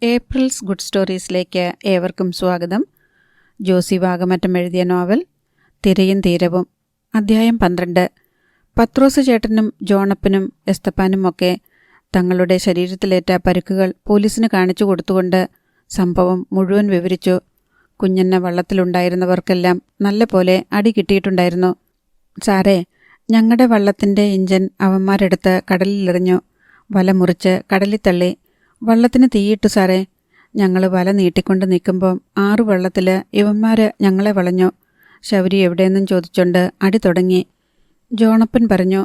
April's good സ്റ്റോറീസിലേക്ക് ഏവർക്കും സ്വാഗതം. ജോസി വാഗമറ്റം എഴുതിയ നോവൽ തിരയും തീരവും, അധ്യായം 12. പത്രോസ് ചേട്ടനും ജോണപ്പനും എസ്തപ്പാനും ഒക്കെ തങ്ങളുടെ ശരീരത്തിലേറ്റ പരുക്കുകൾ പോലീസിന് കാണിച്ചു കൊടുത്തുകൊണ്ട് സംഭവം മുഴുവൻ വിവരിച്ചു. കുഞ്ഞെന്ന വള്ളത്തിലുണ്ടായിരുന്നവർക്കെല്ലാം നല്ല പോലെ അടി കിട്ടിയിട്ടുണ്ടായിരുന്നു. സാറേ, ഞങ്ങളുടെ വള്ളത്തിൻ്റെ ഇഞ്ചൻ അവന്മാരെടുത്ത് കടലിലെറിഞ്ഞു. വല മുറിച്ച് കടലിൽ തള്ളി. വള്ളത്തിന് തീയിട്ടു സാറേ. ഞങ്ങൾ വല നീട്ടിക്കൊണ്ട് നിൽക്കുമ്പം 6 വള്ളത്തിൽ ഇവന്മാർ ഞങ്ങളെ വളഞ്ഞു. ശൗരി എവിടെയെന്നും ചോദിച്ചുകൊണ്ട് അടി തുടങ്ങി. ജോണപ്പൻ പറഞ്ഞു,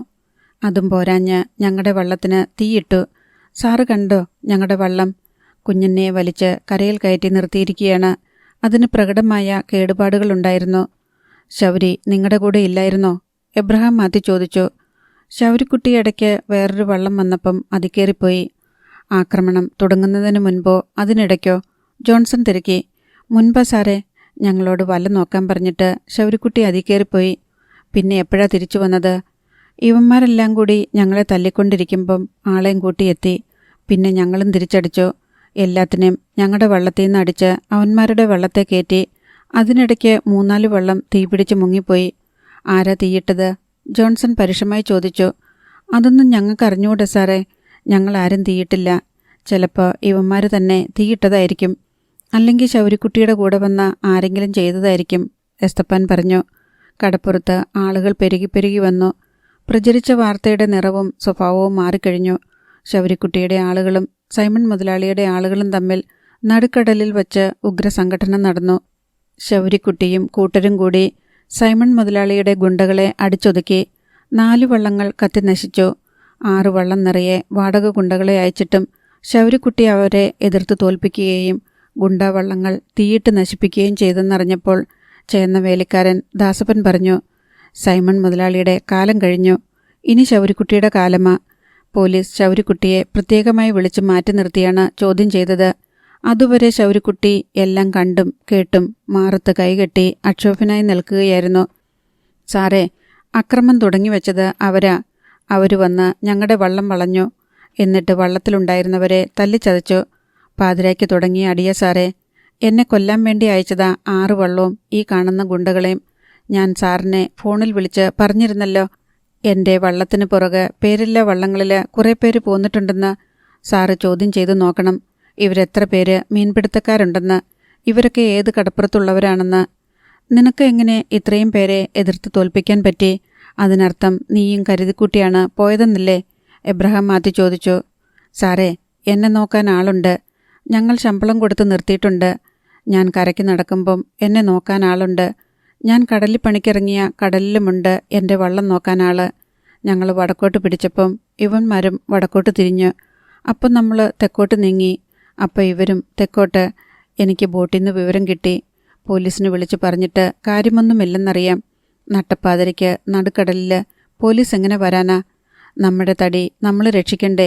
അതും പോരാഞ്ഞ് ഞങ്ങളുടെ വള്ളത്തിന് തീയിട്ടു. സാറ് കണ്ടോ ഞങ്ങളുടെ വള്ളം? കുഞ്ഞിനെ വലിച്ച് കരയിൽ കയറ്റി നിർത്തിയിരിക്കുകയാണ്. അതിന് പ്രകടമായ കേടുപാടുകളുണ്ടായിരുന്നു. ശൗരി നിങ്ങളുടെ കൂടെ ഇല്ലായിരുന്നോ? എബ്രഹാം മാത്യു ചോദിച്ചു. ശൗരിക്കുട്ടി ഇടയ്ക്ക് വേറൊരു വള്ളം വന്നപ്പം അതിക്കേറിപ്പോയി. ആക്രമണം തുടങ്ങുന്നതിന് മുൻപോ അതിനിടയ്ക്കോ? ജോൺസൺ തിരക്കി. മുൻപാ സാറേ. ഞങ്ങളോട് വല നോക്കാൻ പറഞ്ഞിട്ട് ശൗരിക്കുട്ടി അതിക്കേറിപ്പോയി. പിന്നെ എപ്പോഴാ തിരിച്ചു വന്നത്? ഇവന്മാരെല്ലാം കൂടി ഞങ്ങളെ തല്ലിക്കൊണ്ടിരിക്കുമ്പം ആളെയും കൂട്ടിയെത്തി. പിന്നെ ഞങ്ങളും തിരിച്ചടിച്ചു. എല്ലാത്തിനെയും ഞങ്ങളുടെ വള്ളത്തിൽ നിന്ന് അടിച്ച് അവന്മാരുടെ വള്ളത്തെ കയറ്റി. അതിനിടയ്ക്ക് 3-4 വള്ളം തീപിടിച്ച് മുങ്ങിപ്പോയി. ആരാ തീയിട്ടത്? ജോൺസൺ പരുഷമായി ചോദിച്ചു. അതൊന്നും ഞങ്ങൾക്ക് അറിഞ്ഞുകൂടെ സാറേ. ഞങ്ങളാരും തീയിട്ടില്ല. ചിലപ്പോൾ ഇവന്മാർ തന്നെ തീയിട്ടതായിരിക്കും. അല്ലെങ്കിൽ ശൗരിക്കുട്ടിയുടെ കൂടെ വന്ന ആരെങ്കിലും ചെയ്തതായിരിക്കും, എസ്തപ്പാൻ പറഞ്ഞു. കടപ്പുറത്ത് ആളുകൾ പെരുകി വന്നു. പ്രചരിച്ച വാർത്തയുടെ നിറവും സ്വഭാവവും മാറിക്കഴിഞ്ഞു. ശൗരിക്കുട്ടിയുടെ ആളുകളും സൈമൺ മുതലാളിയുടെ ആളുകളും തമ്മിൽ നടുക്കടലിൽ വച്ച് ഉഗ്രസംഘടന നടന്നു. ശൗരിക്കുട്ടിയും കൂട്ടരും കൂടി സൈമൺ മുതലാളിയുടെ ഗുണ്ടകളെ അടിച്ചൊതുക്കി. 4 വള്ളങ്ങൾ കത്തി നശിച്ചു. 6 വള്ളം നിറയെ വാടക ഗുണ്ടകളെ അയച്ചിട്ടും ശൗരിക്കുട്ടി അവരെ എതിർത്ത് തോൽപ്പിക്കുകയും ഗുണ്ടാവള്ളങ്ങൾ തീയിട്ട് നശിപ്പിക്കുകയും ചെയ്തെന്നറിഞ്ഞപ്പോൾ ചേർന്ന വേലിക്കാരൻ ദാസപ്പൻ പറഞ്ഞു, സൈമൺ മുതലാളിയുടെ കാലം കഴിഞ്ഞു. ഇനി ശൗരിക്കുട്ടിയുടെ കാലമാ. പോലീസ് ശൗരിക്കുട്ടിയെ പ്രത്യേകമായി വിളിച്ച് മാറ്റി നിർത്തിയാണ് ചോദ്യം ചെയ്തത്. അതുവരെ ശൗരിക്കുട്ടി എല്ലാം കണ്ടും കേട്ടും മാറത്ത് കൈകെട്ടി അക്ഷോഭനായി നിൽക്കുകയായിരുന്നു. സാറേ, അക്രമം തുടങ്ങിവെച്ചത് അവരാ. അവർ വന്ന് ഞങ്ങളുടെ വള്ളം വളഞ്ഞു. എന്നിട്ട് വള്ളത്തിലുണ്ടായിരുന്നവരെ തല്ലിച്ചതച്ചു. പാതിരായ്ക്ക് തുടങ്ങിയ അടിയ സാറേ. എന്നെ കൊല്ലാൻ വേണ്ടി അയച്ചതാ 6 വള്ളവും ഈ കാണുന്ന ഗുണ്ടകളെയും. ഞാൻ സാറിനെ ഫോണിൽ വിളിച്ച് പറഞ്ഞിരുന്നല്ലോ, എൻ്റെ വള്ളത്തിന് പുറകെ പേരില്ല വള്ളങ്ങളിൽ കുറേ പേര് പോന്നിട്ടുണ്ടെന്ന്. സാറ് ചോദ്യം ചെയ്തു നോക്കണം. ഇവരെത്ര പേര് മീൻപിടുത്തക്കാരുണ്ടെന്ന്, ഇവരൊക്കെ ഏത് കടപ്പുറത്തുള്ളവരാണെന്ന്. നിനക്ക് എങ്ങനെ ഇത്രയും പേരെ എതിർത്ത് തോൽപ്പിക്കാൻ പറ്റി? അതിനർത്ഥം നീയും കരുതിക്കൂട്ടിയാണ് പോയതെന്നല്ലേ? എബ്രഹാം മാത്യു ചോദിച്ചു. സാറേ, എന്നെ നോക്കാൻ ആളുണ്ട്. ഞങ്ങൾ ശമ്പളം കൊടുത്ത് നിർത്തിയിട്ടുണ്ട്. ഞാൻ കരയ്ക്ക് നടക്കുമ്പം എന്നെ നോക്കാൻ ആളുണ്ട്. ഞാൻ കടലിൽ പണിക്കിറങ്ങിയ കടലിലുമുണ്ട് എൻ്റെ വള്ളം നോക്കാൻ ആള്. ഞങ്ങൾ വടക്കോട്ട് പിടിച്ചപ്പം ഇവന്മാരും വടക്കോട്ട് തിരിഞ്ഞു. അപ്പം നമ്മൾ തെക്കോട്ട് നീങ്ങി. അപ്പം ഇവരും തെക്കോട്ട്. എനിക്ക് ബോട്ടിൽ നിന്ന് വിവരം കിട്ടി. പോലീസിന് വിളിച്ച് പറഞ്ഞിട്ട് കാര്യമൊന്നുമില്ലെന്നറിയാം. നട്ടപ്പാതിരയ്ക്ക് നടുക്കടലിൽ പോലീസ് എങ്ങനെ വരാനാ? നമ്മുടെ തടി നമ്മൾ രക്ഷിക്കണ്ടേ?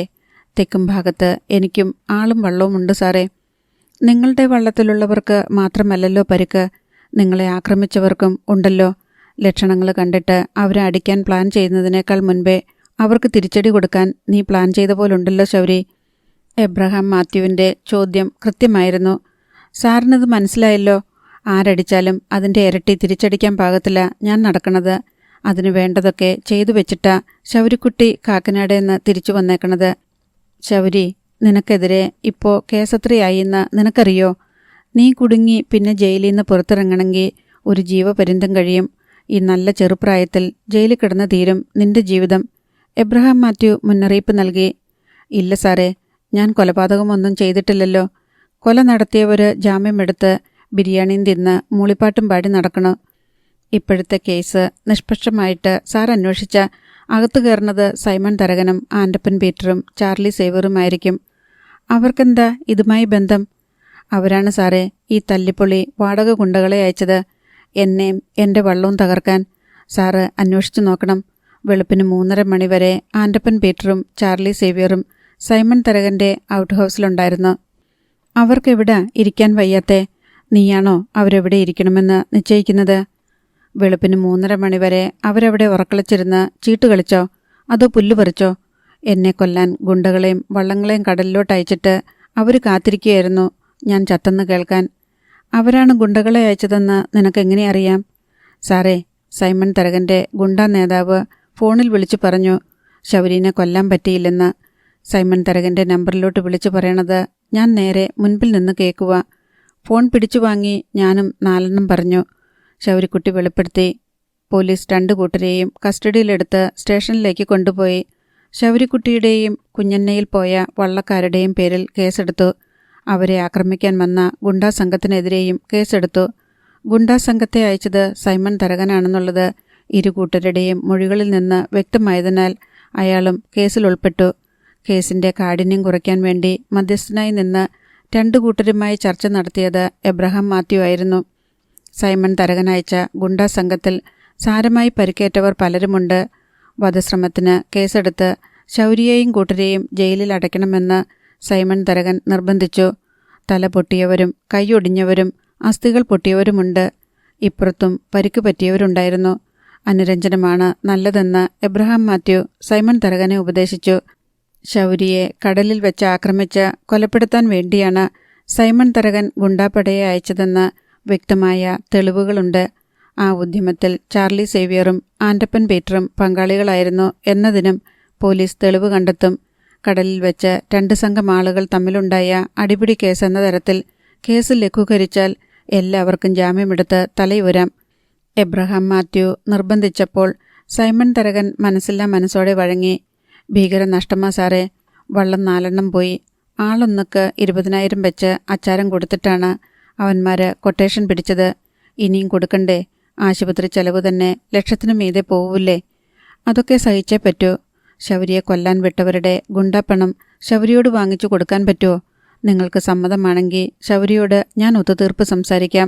തെക്കും ഭാഗത്ത് എനിക്കും ആളും വള്ളവുമുണ്ട് സാറേ. നിങ്ങളുടെ വള്ളത്തിലുള്ളവർക്ക് മാത്രമല്ലല്ലോ പരുക്ക്, നിങ്ങളെ ആക്രമിച്ചവർക്കും ഉണ്ടല്ലോ. ലക്ഷണങ്ങൾ കണ്ടിട്ട് അവരെ അടിക്കാൻ പ്ലാൻ ചെയ്യുന്നതിനേക്കാൾ മുൻപേ അവർക്ക് തിരിച്ചടി കൊടുക്കാൻ നീ പ്ലാൻ ചെയ്ത പോലുണ്ടല്ലോ ശൗരി. എബ്രഹാം മാത്യുവിൻ്റെ ചോദ്യം കൃത്യമായിരുന്നു. സാറിനത് മനസ്സിലായല്ലോ. ആരടിച്ചാലും അതിൻ്റെ ഇരട്ടി തിരിച്ചടിക്കാൻ പാകത്തില്ല ഞാൻ നടക്കണത്. അതിനു വേണ്ടതൊക്കെ ചെയ്തു വെച്ചിട്ടാ ശൗരിക്കുട്ടി കാക്കനാടെന്ന് തിരിച്ചു വന്നേക്കണത്. ശൗരി, നിനക്കെതിരെ ഇപ്പോൾ കേസത്രയായി എന്ന് നിനക്കറിയോ? നീ കുടുങ്ങി പിന്നെ ജയിലിൽ നിന്ന് പുറത്തിറങ്ങണമെങ്കിൽ ഒരു ജീവപര്യന്തം കഴിയും. ഈ നല്ല ചെറുപ്രായത്തിൽ ജയിലിൽ കിടന്ന് തീരും നിന്റെ ജീവിതം. എബ്രഹാം മാത്യു മുന്നറിയിപ്പ് നൽകി. ഇല്ല സാറേ, ഞാൻ കൊലപാതകമൊന്നും ചെയ്തിട്ടില്ലല്ലോ. കൊല നടത്തിയവർ ജാമ്യമെടുത്ത് ബിരിയാണിയും തിന്ന് മൂളിപ്പാട്ടും പാടി നടക്കണം. ഇപ്പോഴത്തെ കേസ് നിഷ്പക്ഷമായിട്ട് സാർ അന്വേഷിച്ച അകത്തു കയറുന്നത് സൈമൺ തരകനും ആൻഡപ്പൻ പീറ്ററും ചാർലി സേവറുമായിരിക്കും. അവർക്കെന്താ ഇതുമായി ബന്ധം? അവരാണ് സാറേ ഈ തല്ലിപ്പൊളി വാടക ഗുണ്ടകളെ അയച്ചത്, എന്നെയും എൻ്റെ വള്ളവും തകർക്കാൻ. സാറ് അന്വേഷിച്ചു നോക്കണം. വെളുപ്പിന് 3:30 മണി വരെ ആൻഡപ്പൻ പീറ്ററും ചാർലി സേവ്യറും സൈമൺ തരകൻ്റെ ഔട്ട് ഹൗസിലുണ്ടായിരുന്നു. അവർക്കെവിടാ ഇരിക്കാൻ വയ്യാത്തെ? നീയാണോ അവരെവിടെ ഇരിക്കണമെന്ന് നിശ്ചയിക്കുന്നത്? വെളുപ്പിന് 3:30 മണി വരെ അവരവിടെ ഉറക്കളിച്ചിരുന്ന് ചീട്ട് കളിച്ചോ? അതോ പുല്ല് പറിച്ചോ? എന്നെ കൊല്ലാൻ ഗുണ്ടകളെയും വള്ളങ്ങളെയും കടലിലോട്ട് അയച്ചിട്ട് അവർ കാത്തിരിക്കുകയായിരുന്നു ഞാൻ ചത്തെന്ന് കേൾക്കാൻ. അവരാണ് ഗുണ്ടകളെ അയച്ചതെന്ന് നിനക്കെങ്ങനെ അറിയാം? സാറേ, സൈമൺ തരകൻ്റെ ഗുണ്ടാ നേതാവ് ഫോണിൽ വിളിച്ചു പറഞ്ഞു ശൗരീനെ കൊല്ലാൻ പറ്റിയില്ലെന്ന്. സൈമൺ തരകൻ്റെ നമ്പറിലോട്ട് വിളിച്ചു പറയണത് ഞാൻ നേരെ മുൻപിൽ നിന്ന് കേൾക്കുക. ഫോൺ പിടിച്ചു വാങ്ങി ഞാനും 4 പറഞ്ഞു. ശൗരിക്കുട്ടി വെളിപ്പെടുത്തി. പോലീസ് 2 കൂട്ടരെയും കസ്റ്റഡിയിലെടുത്ത് സ്റ്റേഷനിലേക്ക് കൊണ്ടുപോയി. ശൗരിക്കുട്ടിയുടെയും കുഞ്ഞന്നയിൽ പോയ വള്ളക്കാരുടെയും പേരിൽ കേസെടുത്തു. അവരെ ആക്രമിക്കാൻ വന്ന ഗുണ്ടാ സംഘത്തിനെതിരെയും കേസെടുത്തു. ഗുണ്ടാ സംഘത്തെ അയച്ചത് സൈമൺ തരകനാണെന്നുള്ളത് 2 കൂട്ടരുടെയും മൊഴികളിൽ നിന്ന് വ്യക്തമായതിനാൽ അയാളും കേസിൽ ഉൾപ്പെട്ടു. കേസിൻ്റെ കാഠിന്യം കുറയ്ക്കാൻ വേണ്ടി മധ്യസ്ഥനായി നിന്ന് 2 കൂട്ടരുമായി ചർച്ച നടത്തിയത് എബ്രഹാം മാത്യു ആയിരുന്നു. സൈമൺ തരകൻ അയച്ച ഗുണ്ടാ സംഘത്തിൽ സാരമായി പരിക്കേറ്റവർ പലരുമുണ്ട്. വധശ്രമത്തിന് കേസെടുത്ത് ശൗര്യയെയും കൂട്ടരെയും ജയിലിൽ അടയ്ക്കണമെന്ന് സൈമൺ തരകൻ നിർബന്ധിച്ചു. തല പൊട്ടിയവരും കൈയൊടിഞ്ഞവരും അസ്ഥികൾ പൊട്ടിയവരുമുണ്ട്. ഇപ്പുറത്തും പരിക്ക് പറ്റിയവരുണ്ടായിരുന്നു. അനുരഞ്ജനമാണ് നല്ലതെന്ന് എബ്രഹാം മാത്യു സൈമൺ തരകനെ ഉപദേശിച്ചു. ശൗര്യയെ കടലിൽ വെച്ച് ആക്രമിച്ച് കൊലപ്പെടുത്താൻ വേണ്ടിയാണ് സൈമൺ തരകൻ ഗുണ്ടാപ്പടയെ അയച്ചതെന്ന് വ്യക്തമായ തെളിവുകളുണ്ട്. ആ ഉദ്യമത്തിൽ ചാർലി സേവ്യറും ആൻഡപ്പൻ പീറ്ററും പങ്കാളികളായിരുന്നു എന്നതിനും പോലീസ് തെളിവ് കണ്ടെത്തും. കടലിൽ വെച്ച് 2 സംഘം ആളുകൾ തമ്മിലുണ്ടായ അടിപിടി കേസെന്ന തരത്തിൽ കേസ് ലഘൂകരിച്ചാൽ എല്ലാവർക്കും ജാമ്യമെടുത്ത് തലയുരാം. എബ്രഹാം മാത്യു നിർബന്ധിച്ചപ്പോൾ സൈമൺ തരകൻ മനസ്സില്ലാ മനസ്സോടെ വഴങ്ങി. ഭീകര നഷ്ടമാ സാറേ, വള്ളം 4 പോയി. ആളൊന്നുക്ക് 20,000 വെച്ച് അച്ചാരം കൊടുത്തിട്ടാണ് അവന്മാര് കൊട്ടേഷൻ പിടിച്ചത്. ഇനിയും കൊടുക്കണ്ടേ? ആശുപത്രി ചെലവ് തന്നെ ലക്ഷത്തിന് മീതെ പോവില്ലേ? അതൊക്കെ സഹിച്ചേ പറ്റൂ. ശൗര്യയെ കൊല്ലാൻ വിട്ടവരുടെ ഗുണ്ടാപ്പണം ശൗര്യയോട് വാങ്ങിച്ചു കൊടുക്കാൻ പറ്റുമോ? നിങ്ങൾക്ക് സമ്മതമാണെങ്കിൽ ശൗര്യയോട് ഞാൻ ഒത്തുതീർപ്പ് സംസാരിക്കാം.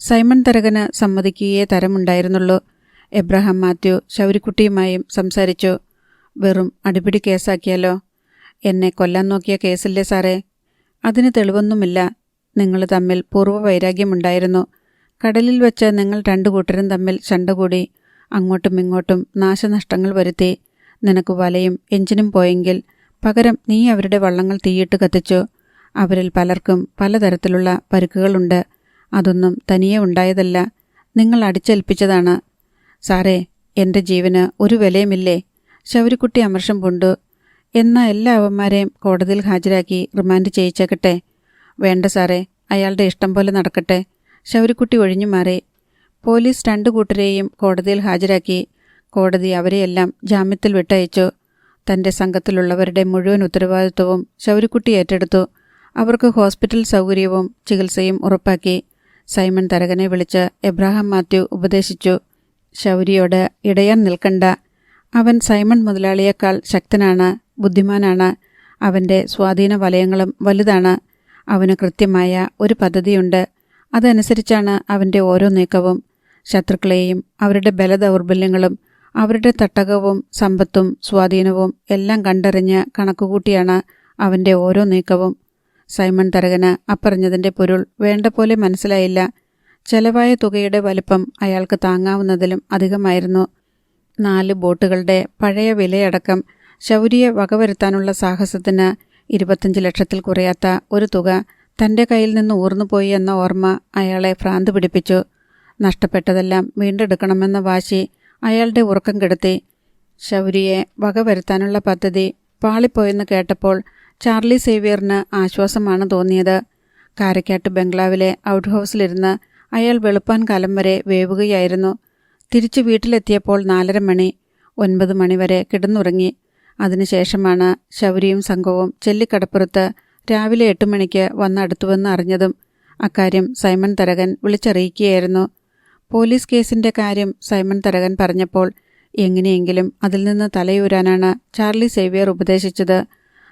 സൈമൺ തരകന് സമ്മതിക്കുകയേ തരമുണ്ടായിരുന്നുള്ളൂ. എബ്രഹാം മാത്യു ശൗരിക്കുട്ടിയുമായും സംസാരിച്ചു. വെറും അടിപിടി കേസാക്കിയാലോ? എന്നെ കൊല്ലാൻ നോക്കിയ കേസല്ലേ സാറേ? അതിന് തെളിവൊന്നുമില്ല. നിങ്ങൾ തമ്മിൽ പൂർവ്വ വൈരാഗ്യമുണ്ടായിരുന്നു. കടലിൽ വെച്ച് നിങ്ങൾ 2 കൂട്ടരും തമ്മിൽ ശണ്ട കൂടി. അങ്ങോട്ടും ഇങ്ങോട്ടും നാശനഷ്ടങ്ങൾ വരുത്തി. നിനക്ക് വലയും എഞ്ചിനും പോയെങ്കിൽ പകരം നീ അവരുടെ വള്ളങ്ങൾ തീയിട്ട് കത്തിച്ചു. അവരിൽ പലർക്കും പലതരത്തിലുള്ള പരുക്കുകളുണ്ട്. അതൊന്നും തനിയെ ഉണ്ടായതല്ല, നിങ്ങൾ അടിച്ചേൽപ്പിച്ചതാണ്. സാറേ, എൻ്റെ ജീവന് ഒരു വിലയുമില്ലേ? ശൗരിക്കുട്ടി അമർഷം പൂണ്ടു. എന്നാൽ എല്ലാ അവന്മാരെയും കോടതിയിൽ ഹാജരാക്കി റിമാൻഡ് ചെയ്യിച്ചേക്കട്ടെ. വേണ്ട സാറേ, അയാളുടെ ഇഷ്ടം പോലെ നടക്കട്ടെ. ശൗരിക്കുട്ടി ഒഴിഞ്ഞു മാറി. പോലീസ് 2 കൂട്ടരെയും കോടതിയിൽ ഹാജരാക്കി. കോടതി അവരെയെല്ലാം ജാമ്യത്തിൽ വിട്ടയച്ചു. തൻ്റെ സംഘത്തിലുള്ളവരുടെ മുഴുവൻ ഉത്തരവാദിത്വവും ശൗരിക്കുട്ടി ഏറ്റെടുത്തു. അവർക്ക് ഹോസ്പിറ്റൽ സൗകര്യവും ചികിത്സയും ഉറപ്പാക്കി. സൈമൺ തരകനെ വിളിച്ച് എബ്രഹാം മാത്യു ഉപദേശിച്ചു. ശൗര്യയോട് ഇടയാൻ നിൽക്കണ്ട. അവൻ സൈമൺ മുതലാളിയേക്കാൾ ശക്തനാണ്, ബുദ്ധിമാനാണ്. അവൻ്റെ സ്വാധീന വലയങ്ങളും വലുതാണ്. അവന് കൃത്യമായ ഒരു പദ്ധതിയുണ്ട്. അതനുസരിച്ചാണ് അവൻ്റെ ഓരോ നീക്കവും. ശത്രുക്കളെയും അവരുടെ ബലദൗർബല്യങ്ങളും അവരുടെ തട്ടകവും സമ്പത്തും സ്വാധീനവും എല്ലാം കണ്ടറിഞ്ഞ് കണക്കുകൂട്ടിയാണ് അവൻ്റെ ഓരോ നീക്കവും. സൈമൺ തരകന് അപ്പറഞ്ഞതിൻ്റെ പൊരുൾ വേണ്ട പോലെ മനസ്സിലായില്ല. ചെലവായ തുകയുടെ വലിപ്പം അയാൾക്ക് താങ്ങാവുന്നതിലും അധികമായിരുന്നു. 4 ബോട്ടുകളുടെ പഴയ വിലയടക്കം ശൗര്യയെ വകവരുത്താനുള്ള സാഹസത്തിന് 25 ലക്ഷത്തിൽ കുറയാത്ത ഒരു തുക തൻ്റെ കയ്യിൽ നിന്ന് ഊർന്നുപോയി എന്ന ഓർമ്മ അയാളെ ഭ്രാന്ത് പിടിപ്പിച്ചു. നഷ്ടപ്പെട്ടതെല്ലാം വീണ്ടെടുക്കണമെന്ന വാശി അയാളുടെ ഉറക്കം കെടുത്തി. ശൗര്യയെ വകവരുത്താനുള്ള പദ്ധതി പാളിപ്പോയെന്ന് കേട്ടപ്പോൾ ചാർലി സേവ്യറിന് ആശ്വാസമാണ് തോന്നിയത്. കാരക്കാട്ട് ബംഗ്ലാവിലെ ഔട്ട് ഹൗസിലിരുന്ന് അയാൾ വെളുപ്പാൻ കാലം വരെ വേവുകയായിരുന്നു. തിരിച്ചു വീട്ടിലെത്തിയപ്പോൾ 4:30 മണി. 9 മണിവരെ കിടന്നുറങ്ങി. അതിനുശേഷമാണ് ശൗര്യയും സംഘവും ചെല്ലിക്കടപ്പുറത്ത് രാവിലെ 8 മണിക്ക് വന്നടുത്തുവെന്ന് അറിഞ്ഞതും. അക്കാര്യം സൈമൺ തരകൻ വിളിച്ചറിയിക്കുകയായിരുന്നു. പോലീസ് കേസിൻ്റെ കാര്യം സൈമൺ തരകൻ പറഞ്ഞപ്പോൾ എങ്ങനെയെങ്കിലും അതിൽ നിന്ന് തലയൂരാനാണ് ചാർലി സേവ്യർ ഉപദേശിച്ചത്.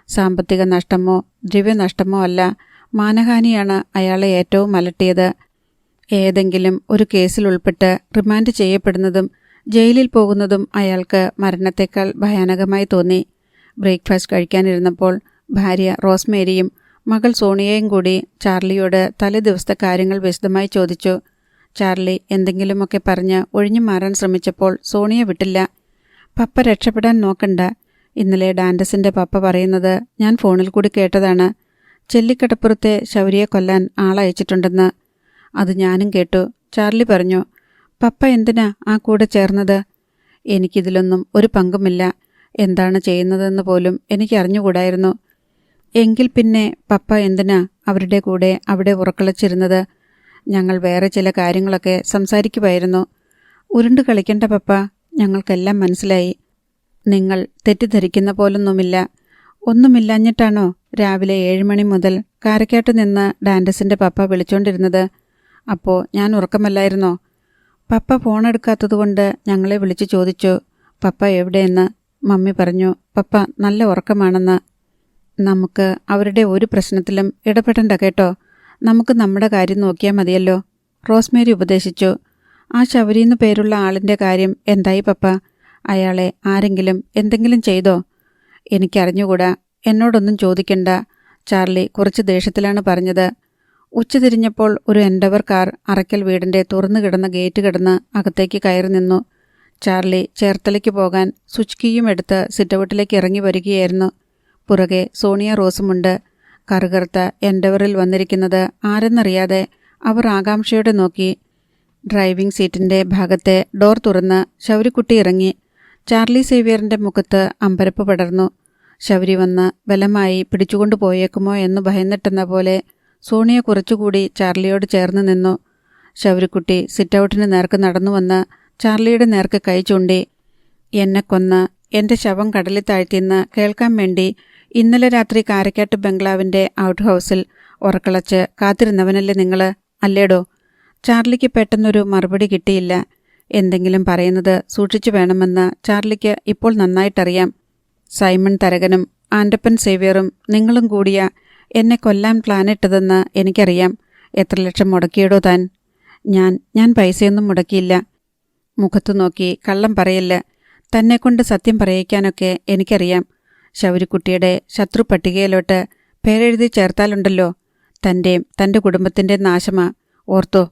സാമ്പത്തിക നഷ്ടമോ ദ്രവ്യനഷ്ടമോ അല്ല, മാനഹാനിയാണ് അയാളെ ഏറ്റവും അലട്ടിയത്. ഏതെങ്കിലും ഒരു കേസിൽ ഉൾപ്പെട്ട് റിമാൻഡ് ചെയ്യപ്പെടുന്നതും ജയിലിൽ പോകുന്നതും അയാൾക്ക് മരണത്തേക്കാൾ ഭയാനകമായി തോന്നി. ബ്രേക്ക്ഫാസ്റ്റ് കഴിക്കാനിരുന്നപ്പോൾ ഭാര്യ റോസ്മേരിയും മകൾ സോണിയയും കൂടി ചാർലിയോട് തലേ ദിവസത്തെ കാര്യങ്ങൾ വിശദമായി ചോദിച്ചു. ചാർലി എന്തെങ്കിലുമൊക്കെ പറഞ്ഞ് ഒഴിഞ്ഞു മാറാൻ ശ്രമിച്ചപ്പോൾ സോണിയ വിട്ടില്ല. പപ്പ രക്ഷപ്പെടാൻ നോക്കണ്ട. ഇന്നലെ ഡാൻഡസിൻ്റെ പപ്പ പറയുന്നത് ഞാൻ ഫോണിൽ കൂടി കേട്ടതാണ്. ചെല്ലിക്കടപ്പുറത്തെ ശൗര്യയെ കൊല്ലാൻ ആളയച്ചിട്ടുണ്ടെന്ന്. അത് ഞാനും കേട്ടു. ചാർലി പറഞ്ഞു. പപ്പ എന്തിനാ ആ കൂടെ ചേർന്നത്? എനിക്കിതിലൊന്നും ഒരു പങ്കുമില്ല. എന്താണ് ചെയ്യുന്നതെന്ന് പോലും എനിക്ക് അറിഞ്ഞുകൂടായിരുന്നു. എങ്കിൽ പിന്നെ പപ്പ എന്തിനാ അവരുടെ കൂടെ അവിടെ ഉറക്കളച്ചിരുന്നത്? ഞങ്ങൾ വേറെ ചില കാര്യങ്ങളൊക്കെ സംസാരിക്കുമായിരുന്നു. ഉരുണ്ട് കളിക്കണ്ട പപ്പ, ഞങ്ങൾക്കെല്ലാം മനസ്സിലായി. നിങ്ങൾ തെറ്റിദ്ധരിക്കുന്ന പോലൊന്നുമില്ല. ഒന്നുമില്ലാഞ്ഞിട്ടാണോ രാവിലെ 7 മണി മുതൽ കാരക്കാട്ട് നിന്ന് ഡാൻഡസിൻ്റെ പപ്പ വിളിച്ചോണ്ടിരുന്നത്? അപ്പോൾ ഞാൻ ഉറക്കമല്ലായിരുന്നോ? പപ്പ ഫോണെടുക്കാത്തതുകൊണ്ട് ഞങ്ങളെ വിളിച്ചു ചോദിച്ചു, പപ്പ എവിടെയെന്ന്. മമ്മി പറഞ്ഞു, പപ്പ നല്ല ഉറക്കമാണെന്ന്. നമുക്ക് അവരുടെ ഒരു പ്രശ്നത്തിലും ഇടപെടണ്ട കേട്ടോ. നമുക്ക് നമ്മുടെ കാര്യം നോക്കിയാൽ മതിയല്ലോ, റോസ്മേരി ഉപദേശിച്ചു. ആ ശൗരീന്ന് പേരുള്ള ആളിൻ്റെ കാര്യം എന്തായി പപ്പ? അയാളെ ആരെങ്കിലും എന്തെങ്കിലും ചെയ്തോ? എനിക്കറിഞ്ഞുകൂടാ. എന്നോടൊന്നും ചോദിക്കണ്ട. ചാർലി കുറച്ച് ദേഷ്യത്തിലാണ് പറഞ്ഞത്. ഉച്ചതിരിഞ്ഞപ്പോൾ ഒരു എൻഡവർ കാർ അറയ്ക്കൽ വീടിൻ്റെ തുറന്നു കിടന്ന ഗേറ്റ് കിടന്ന് അകത്തേക്ക് കയറി നിന്നു. ചാർലി ചേർത്തലയ്ക്ക് പോകാൻ സ്വിച്ച് കീയും എടുത്ത് സിറ്റൗട്ടിലേക്ക് ഇറങ്ങി വരികയായിരുന്നു. പുറകെ സോണിയ റോസുമുണ്ട്. കറുകറുത്ത എൻഡവറിൽ വന്നിരിക്കുന്നത് ആരെന്നറിയാതെ അവർ ആകാംക്ഷയോടെ നോക്കി. ഡ്രൈവിംഗ് സീറ്റിൻ്റെ ഭാഗത്തെ ഡോർ തുറന്ന് ശൗരിക്കുട്ടി ഇറങ്ങി. ചാർലി സേവ്യറിൻ്റെ മുഖത്ത് അമ്പരപ്പ് പടർന്നു. ശൗരി വന്ന് ബലമായി പിടിച്ചുകൊണ്ടു പോയേക്കുമോ എന്ന് ഭയന്നിട്ടെന്ന പോലെ സോണിയ കുറച്ചുകൂടി ചാർലിയോട് ചേർന്ന് നിന്നു. ശൗരിക്കുട്ടി സിറ്റൗട്ടിന് നേർക്ക് നടന്നു വന്ന് ചാർലിയുടെ നേർക്ക് കൈ ചൂണ്ടി. എന്നെ കൊന്ന് എൻ്റെ ശവം കടലിൽ താഴ്ത്തിയെന്ന് കേൾക്കാൻ വേണ്ടി ഇന്നലെ രാത്രി കാരക്കാട്ട് ബംഗ്ലാവിൻ്റെ ഔട്ട് ഹൗസിൽ ഉറക്കളച്ച് കാത്തിരുന്നവനല്ലേ നിങ്ങൾ, അല്ലേടോ? ചാർലിക്ക് പെട്ടെന്നൊരു മറുപടി കിട്ടിയില്ല. എന്തെങ്കിലും പറയുന്നത് സൂക്ഷിച്ചു വേണമെന്ന് ചാർലിക്ക് ഇപ്പോൾ നന്നായിട്ടറിയാം. സൈമൺ തരകനും ആൻഡപ്പൻ സേവ്യറും നിങ്ങളും കൂടിയ എന്നെ കൊല്ലാൻ പ്ലാനിട്ടതെന്ന് എനിക്കറിയാം. എത്ര ലക്ഷം മുടക്കിയിടോ താൻ? ഞാൻ പൈസയൊന്നും മുടക്കിയില്ല. മുഖത്തു നോക്കി കള്ളം പറയല്ല. തന്നെക്കൊണ്ട് സത്യം പറയിക്കാനൊക്കെ എനിക്കറിയാം. ശൗരിക്കുട്ടിയുടെ ശത്രു പട്ടികയിലോട്ട് പേരെഴുതി ചേർത്താലുണ്ടല്ലോ, തൻ്റെ കുടുംബത്തിൻ്റെ നാശമാ. ഓർത്തോ?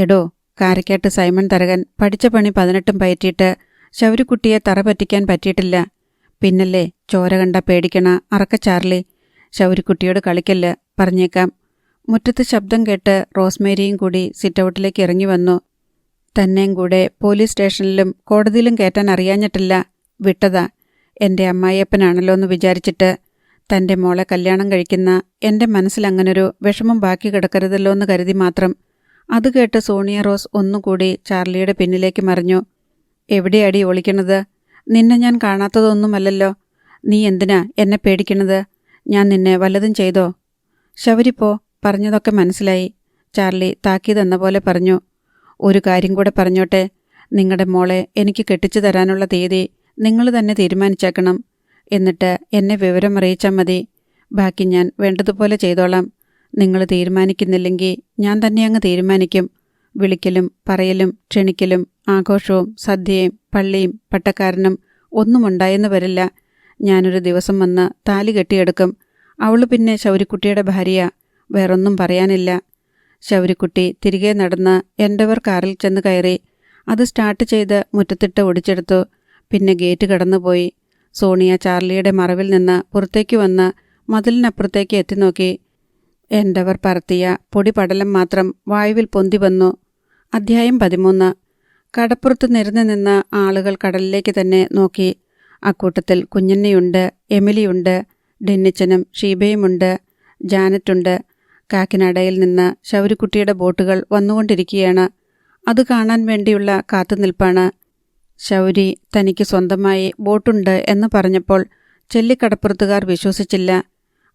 എടോ, കാരക്കാട്ട് സൈമൺ തരകൻ പഠിച്ച പണി 18 പയറ്റിയിട്ട് ശൗരിക്കുട്ടിയെ തറ പറ്റിക്കാൻ പറ്റിയിട്ടില്ല. പിന്നല്ലേ ചോര കണ്ട പേടിക്കണ അറക്ക ചാർലി. ശൗരിക്കുട്ടിയോട് കളിക്കല്ല്, പറഞ്ഞേക്കാം. മുറ്റത്ത് ശബ്ദം കേട്ട് റോസ്മേരിയും കൂടി സിറ്റൗട്ടിലേക്ക് ഇറങ്ങി വന്നു. തന്നെയും കൂടെ പോലീസ് സ്റ്റേഷനിലും കോടതിയിലും കയറ്റാൻ അറിയാഞ്ഞിട്ടില്ല, വിട്ടതാ. എൻ്റെ അമ്മായിയപ്പനാണല്ലോ എന്ന് വിചാരിച്ചിട്ട്. തൻ്റെ മോളെ കല്യാണം കഴിക്കുന്ന എൻ്റെ മനസ്സിലങ്ങനൊരു വിഷമം ബാക്കി കിടക്കരുതല്ലോ എന്ന് കരുതി മാത്രം. അത് കേട്ട് സോണിയ റോസ് ഒന്നുകൂടി ചാർലിയുടെ പിന്നിലേക്ക് മറിഞ്ഞു. എവിടെയാടി ഒളിക്കണത്? നിന്നെ ഞാൻ കാണാത്തതൊന്നുമല്ലല്ലോ. നീ എന്തിനാ എന്നെ പേടിക്കണത്? ഞാൻ നിന്നെ വല്ലതും ചെയ്തോ? ശൗരിപ്പോ, പറഞ്ഞതൊക്കെ മനസ്സിലായി. ചാർലി താക്കീതെന്ന പോലെ പറഞ്ഞു. ഒരു കാര്യം കൂടെ പറഞ്ഞോട്ടെ. നിങ്ങളുടെ മോളെ എനിക്ക് കെട്ടിച്ചു തരാനുള്ള തീയതി നിങ്ങൾ തന്നെ തീരുമാനിച്ചേക്കണം. എന്നിട്ട് എന്നെ വിവരം അറിയിച്ചാൽ മതി. ബാക്കി ഞാൻ വേണ്ടതുപോലെ ചെയ്തോളാം. നിങ്ങൾ തീരുമാനിക്കുന്നില്ലെങ്കിൽ ഞാൻ തന്നെ അങ്ങ് തീരുമാനിക്കും. വിളിക്കലും പറയലും ക്ഷണിക്കലും ആഘോഷവും സദ്യയും പള്ളിയും പട്ടക്കാരനും ഒന്നും ഉണ്ടായെന്ന് വരില്ല. ഞാനൊരു ദിവസം വന്ന് താലി കെട്ടിയെടുക്കും. അവള് പിന്നെ ശൗരിക്കുട്ടിയുടെ ഭാര്യയാ. വേറൊന്നും പറയാനില്ല. ശൗരിക്കുട്ടി തിരികെ നടന്ന് എൻഡവർ കാറിൽ ചെന്ന് കയറി. അത് സ്റ്റാർട്ട് ചെയ്ത് മുറ്റത്തിട്ട് ഒടിച്ചെടുത്തു. പിന്നെ ഗേറ്റ് കടന്നുപോയി. സോണിയ ചാർലിയുടെ മറവിൽ നിന്ന് പുറത്തേക്ക് വന്ന് മതിലിനപ്പുറത്തേക്ക് എത്തിനോക്കി. എൻഡവർ പറത്തിയ പൊടിപടലം മാത്രം വായുവിൽ പൊന്തി വന്നു. അധ്യായം 13. കടപ്പുറത്ത് നിരന്നു നിന്ന ആളുകൾ കടലിലേക്ക് തന്നെ നോക്കി. അക്കൂട്ടത്തിൽ കുഞ്ഞന്നയുണ്ട്, എമിലിയുണ്ട്, ഡെന്നിച്ചനും ഷീബയുമുണ്ട്, ജാനറ്റുണ്ട്. കാക്കിനടയിൽ നിന്ന് ശൗരിക്കുട്ടിയുടെ ബോട്ടുകൾ വന്നുകൊണ്ടിരിക്കുകയാണ്. അത് കാണാൻ വേണ്ടിയുള്ള കാത്തുനിൽപ്പാണ്. ശൗരി തനിക്ക് സ്വന്തമായി ബോട്ടുണ്ട് എന്ന് പറഞ്ഞപ്പോൾ ചെല്ലിക്കടപ്പുറത്തുകാർ വിശ്വസിച്ചില്ല.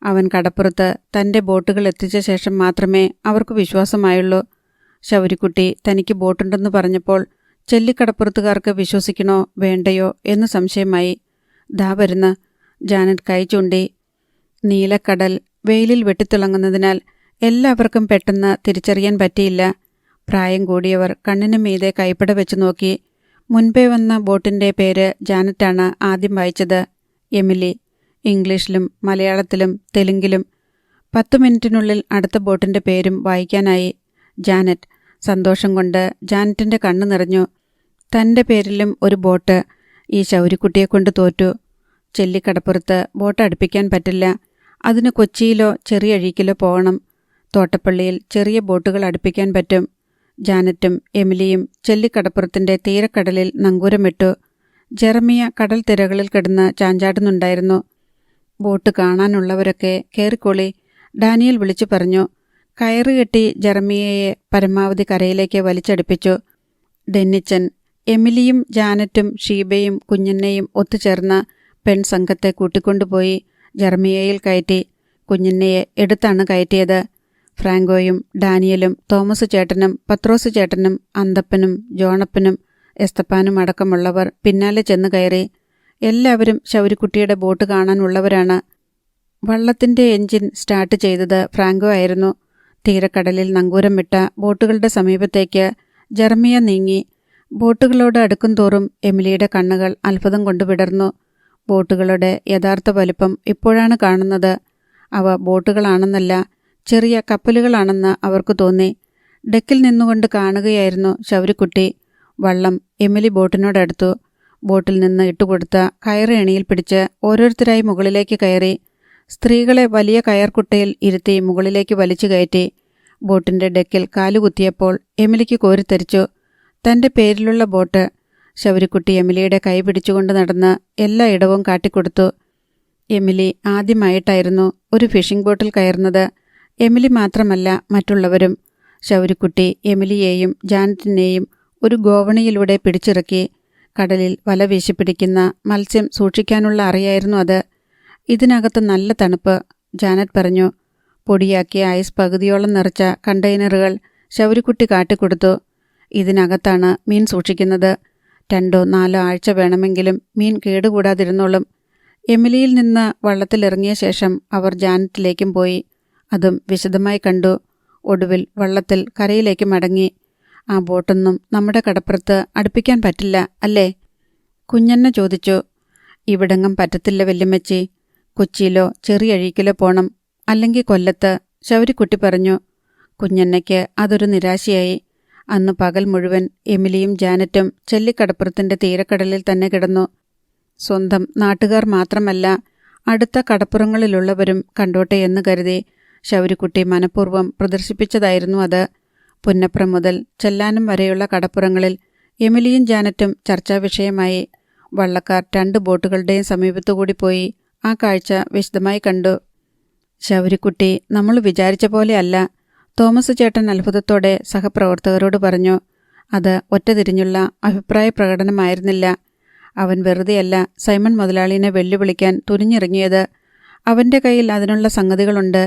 അവൻ കടപ്പുറത്ത് തൻ്റെ ബോട്ടുകൾ എത്തിച്ച ശേഷം മാത്രമേ അവർക്ക് വിശ്വാസമായുള്ളൂ. ശൗരിക്കുട്ടി തനിക്ക് ബോട്ടുണ്ടെന്ന് പറഞ്ഞപ്പോൾ ചെല്ലിക്കടപ്പുറത്തുകാർക്ക് വിശ്വസിക്കണോ വേണ്ടയോ എന്ന് സംശയമായി. ദാ വരുന്ന. ജാനറ്റ് കൈ ചൂണ്ടി. നീലക്കടൽ വെയിലിൽ വെട്ടിത്തിളങ്ങുന്നതിനാൽ എല്ലാവർക്കും പെട്ടെന്ന് തിരിച്ചറിയാൻ പറ്റിയില്ല. പ്രായം കൂടിയവർ കണ്ണിന് മീതെ കൈപ്പട വെച്ച് നോക്കി. മുൻപേ വന്ന ബോട്ടിൻ്റെ പേര് ജാനറ്റാണ് ആദ്യം വായിച്ചത്. എമിലി. ഇംഗ്ലീഷിലും മലയാളത്തിലും തെലുങ്കിലും. 10 മിനിറ്റിനുള്ളിൽ അടുത്ത ബോട്ടിൻ്റെ പേരും വായിക്കാനായി. ജാനറ്റ്. സന്തോഷം കൊണ്ട് ജാനറ്റിൻ്റെ കണ്ണ് നിറഞ്ഞു. തൻ്റെ പേരിലും ഒരു ബോട്ട്. ഈ ശൗരിക്കുട്ടിയെക്കൊണ്ട് തോറ്റു. ചെല്ലിക്കടപ്പുറത്ത് ബോട്ട് അടുപ്പിക്കാൻ പറ്റില്ല. അതിന് കൊച്ചിയിലോ ചെറിയഴീക്കിലോ പോകണം. തോട്ടപ്പള്ളിയിൽ ചെറിയ ബോട്ടുകൾ അടുപ്പിക്കാൻ പറ്റും. ജാനറ്റും എമിലിയും ചെല്ലിക്കടപ്പുറത്തിൻ്റെ തീരക്കടലിൽ നങ്കൂരമിട്ടു. ജെറമിയ കടൽ തിരകളിൽ കിടന്ന് ചാഞ്ചാടുന്നുണ്ടായിരുന്നു. ബോട്ട് കാണാനുള്ളവരൊക്കെ കയറിക്കോളി, ഡാനിയൽ വിളിച്ചു പറഞ്ഞു. കയറുകെട്ടി ജെറമിയയെ പരമാവധി കരയിലേക്ക് വലിച്ചടുപ്പിച്ചു. ഡെന്നിച്ചൻ എമിലിയും ജാനറ്റും ഷീബയും കുഞ്ഞന്നയും ഒത്തുചേർന്ന പെൺസംഘത്തെ കൂട്ടിക്കൊണ്ടുപോയി ജെറമിയയിൽ കയറ്റി. കുഞ്ഞന്നയെ എടുത്താണ് കയറ്റിയത്. ഫ്രാങ്കോയും ഡാനിയലും തോമസ് ചേട്ടനും പത്രോസ് ചേട്ടനും അന്തപ്പനും ജോണപ്പനും എസ്തപ്പാനും അടക്കമുള്ളവർ പിന്നാലെ ചെന്ന് കയറി. എല്ലാവരും ശൗരിക്കുട്ടിയുടെ ബോട്ട് കാണാനുള്ളവരാണ്. വള്ളത്തിൻ്റെ എഞ്ചിൻ സ്റ്റാർട്ട് ചെയ്തത് ഫ്രാങ്കോ ആയിരുന്നു. തീരക്കടലിൽ നങ്കൂരം വിട്ട ബോട്ടുകളുടെ സമീപത്തേക്ക് ജെറമിയ നീങ്ങി. ബോട്ടുകളോട് അടുക്കും തോറും എമിലിയുടെ കണ്ണുകൾ അത്ഭുതം കൊണ്ട് വിടർന്നു. ബോട്ടുകളുടെ യഥാർത്ഥ വലുപ്പം ഇപ്പോഴാണ് കാണുന്നത്. അവ ബോട്ടുകളാണെന്നല്ല, ചെറിയ കപ്പലുകളാണെന്ന് അവർക്ക് തോന്നി. ഡെക്കിൽ നിന്നുകൊണ്ട് കാണുകയായിരുന്നു ശൗരിക്കുട്ടി. വള്ളം എമിലി ബോട്ടിനോടടുത്തു. ബോട്ടിൽ നിന്ന് ഇട്ടുകൊടുത്ത കയറേണിയിൽ പിടിച്ച് ഓരോരുത്തരായി മുകളിലേക്ക് കയറി. സ്ത്രീകളെ വലിയ കയർക്കുട്ടയിൽ ഇരുത്തി മുകളിലേക്ക് വലിച്ചു കയറ്റി. ബോട്ടിൻ്റെ ഡെക്കിൽ കാലുകുത്തിയപ്പോൾ എമിലിക്ക് കോരിത്തരിച്ചു. തൻ്റെ പേരിലുള്ള ബോട്ട്. ശൗരിക്കുട്ടി എമിലിയുടെ കൈ പിടിച്ചുകൊണ്ട് നടന്ന് എല്ലായിടവും കാട്ടിക്കൊടുത്തു. എമിലി ആദ്യമായിട്ടായിരുന്നു ഒരു ഫിഷിംഗ് ബോട്ടിൽ കയറുന്നത്. എമിലി മാത്രമല്ല, മറ്റുള്ളവരും. ശൗരിക്കുട്ടി എമിലിയെയും ജാനറ്റിനെയും ഒരു ഗോവണിയിലൂടെ പിടിച്ചിറക്കി. കടലിൽ വല വീശിപ്പിടിക്കുന്ന മത്സ്യം സൂക്ഷിക്കാനുള്ള അറയായിരുന്നു അത്. ഇതിനകത്ത് നല്ല തണുപ്പ്, ജാനറ്റ് പറഞ്ഞു. പൊടിയാക്കിയ ഐസ് പകുതിയോളം നിറച്ച കണ്ടെയ്നറുകൾ ശൗരിക്കുട്ടി കാട്ടിക്കൊടുത്തു. ഇതിനകത്താണ് മീൻ സൂക്ഷിക്കുന്നത്. 2-4 ആഴ്ച വേണമെങ്കിലും മീൻ കേടുകൂടാതിരുന്നോളും. എമിലിയിൽ നിന്ന് വള്ളത്തിലിറങ്ങിയ ശേഷം അവർ ജാനറ്റിലേക്കും പോയി. അതും വിശദമായി കണ്ടു. ഒടുവിൽ വള്ളത്തിൽ കരയിലേക്ക് മടങ്ങി. ആ ബോട്ടൊന്നും നമ്മുടെ കടപ്പുറത്ത് അടുപ്പിക്കാൻ പറ്റില്ല അല്ലേ? കുഞ്ഞന്ന ചോദിച്ചു. ഇവിടെങ്ങും പറ്റത്തില്ല വല്യമ്മച്ചി. കൊച്ചിയിലോ ചെറിയഴീക്കിലോ പോണം, അല്ലെങ്കിൽ കൊല്ലത്ത്, ശൗരിക്കുട്ടി പറഞ്ഞു. കുഞ്ഞന്നയ്ക്ക് അതൊരു നിരാശയായി. അന്ന് പകൽ മുഴുവൻ എമിലിയും ജാനറ്റും ചെല്ലിക്കടപ്പുറത്തിൻ്റെ തീരക്കടലിൽ തന്നെ കിടന്നു. സ്വന്തം നാട്ടുകാർ മാത്രമല്ല, അടുത്ത കടപ്പുറങ്ങളിലുള്ളവരും കണ്ടോട്ടെ എന്ന് കരുതി ശൗരിക്കുട്ടി മനഃപൂർവ്വം പ്രദർശിപ്പിച്ചതായിരുന്നു അത്. പുന്നപ്രം മുതൽ ചെല്ലാനം വരെയുള്ള കടപ്പുറങ്ങളിൽ എമിലിയും ജാനറ്റും ചർച്ചാ വിഷയമായി. വള്ളക്കാർ 2 ബോട്ടുകളുടെയും സമീപത്തുകൂടി പോയി ആ കാഴ്ച വിശദമായി കണ്ടു. ശൗരിക്കുട്ടി നമ്മൾ വിചാരിച്ച പോലെ അല്ല, തോമസ് ചേട്ടൻ അത്ഭുതത്തോടെ സഹപ്രവർത്തകരോട് പറഞ്ഞു. അത് ഒറ്റതിരിഞ്ഞുള്ള അഭിപ്രായ പ്രകടനമായിരുന്നില്ല. അവൻ വെറുതെയല്ല സൈമൺ മുതലാളിനെ വെല്ലുവിളിക്കാൻ തുനിഞ്ഞിറങ്ങിയത്. അവൻ്റെ കയ്യിൽ അതിനുള്ള സംഗതികളുണ്ട്.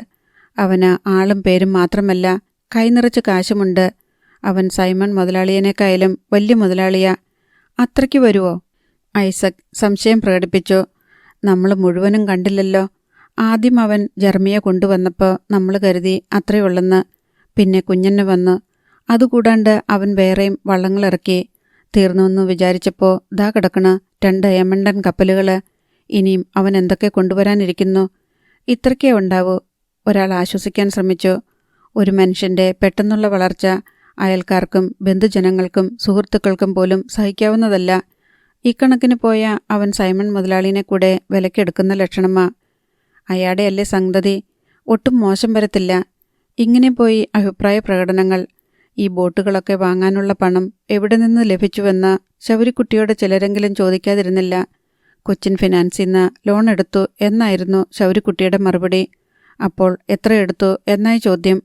അവന് ആളും പേരും മാത്രമല്ല, കൈനിറച്ച് കാശുമുണ്ട്. അവൻ സൈമൺ മുതലാളിയേക്കായാലും വലിയ മുതലാളിയാ. അത്രയ്ക്ക് വരുമോ? ഐസക് സംശയം പ്രകടിപ്പിച്ചു. നമ്മൾ മുഴുവനും കണ്ടില്ലല്ലോ. ആദ്യം അവൻ ജെറമിയെ കൊണ്ടുവന്നപ്പോൾ നമ്മൾ കരുതി അത്രയുള്ളെന്ന്. പിന്നെ കുഞ്ഞന് വന്നു. അതുകൂടാണ്ട് അവൻ വേറെയും വള്ളങ്ങളിറക്കി. തീർന്നുവെന്ന് വിചാരിച്ചപ്പോൾ ദാ കിടക്കണ 2 എമണ്ടൻ കപ്പലുകൾ. ഇനിയും അവൻ എന്തൊക്കെ കൊണ്ടുവരാനിരിക്കുന്നു. ഇത്രയ്ക്കേ ഉണ്ടാവൂ. ഒരാൾ ആശ്വസിക്കാൻ ശ്രമിച്ചു. ഒരു മനുഷ്യൻ്റെ പെട്ടെന്നുള്ള വളർച്ച അയൽക്കാർക്കും ബന്ധുജനങ്ങൾക്കും സുഹൃത്തുക്കൾക്കും പോലും സഹിക്കാവുന്നതല്ല. ഇക്കണക്കിന് പോയ അവൻ സൈമൺ മുതലാളിനെ കൂടെ വിലക്കെടുക്കുന്ന ലക്ഷണമാ. അയാടെ അല്ലേ സന്തതി. ഒട്ടും മോശം വരത്തില്ല. ഇങ്ങനെ പോയി അഭിപ്രായ പ്രകടനങ്ങൾ. ഈ ബോട്ടുകളൊക്കെ വാങ്ങാനുള്ള പണം എവിടെ നിന്ന് ലഭിച്ചുവെന്ന് ശൗരിക്കുട്ടിയോട് ചിലരെങ്കിലും ചോദിക്കാതിരുന്നില്ല. കൊച്ചിൻ ഫിനാൻസിൽ നിന്ന് ലോൺ എടുത്തു എന്നായിരുന്നു ശൗരിക്കുട്ടിയുടെ മറുപടി. അപ്പോൾ എത്ര എടുത്തു എന്നായി ചോദ്യം.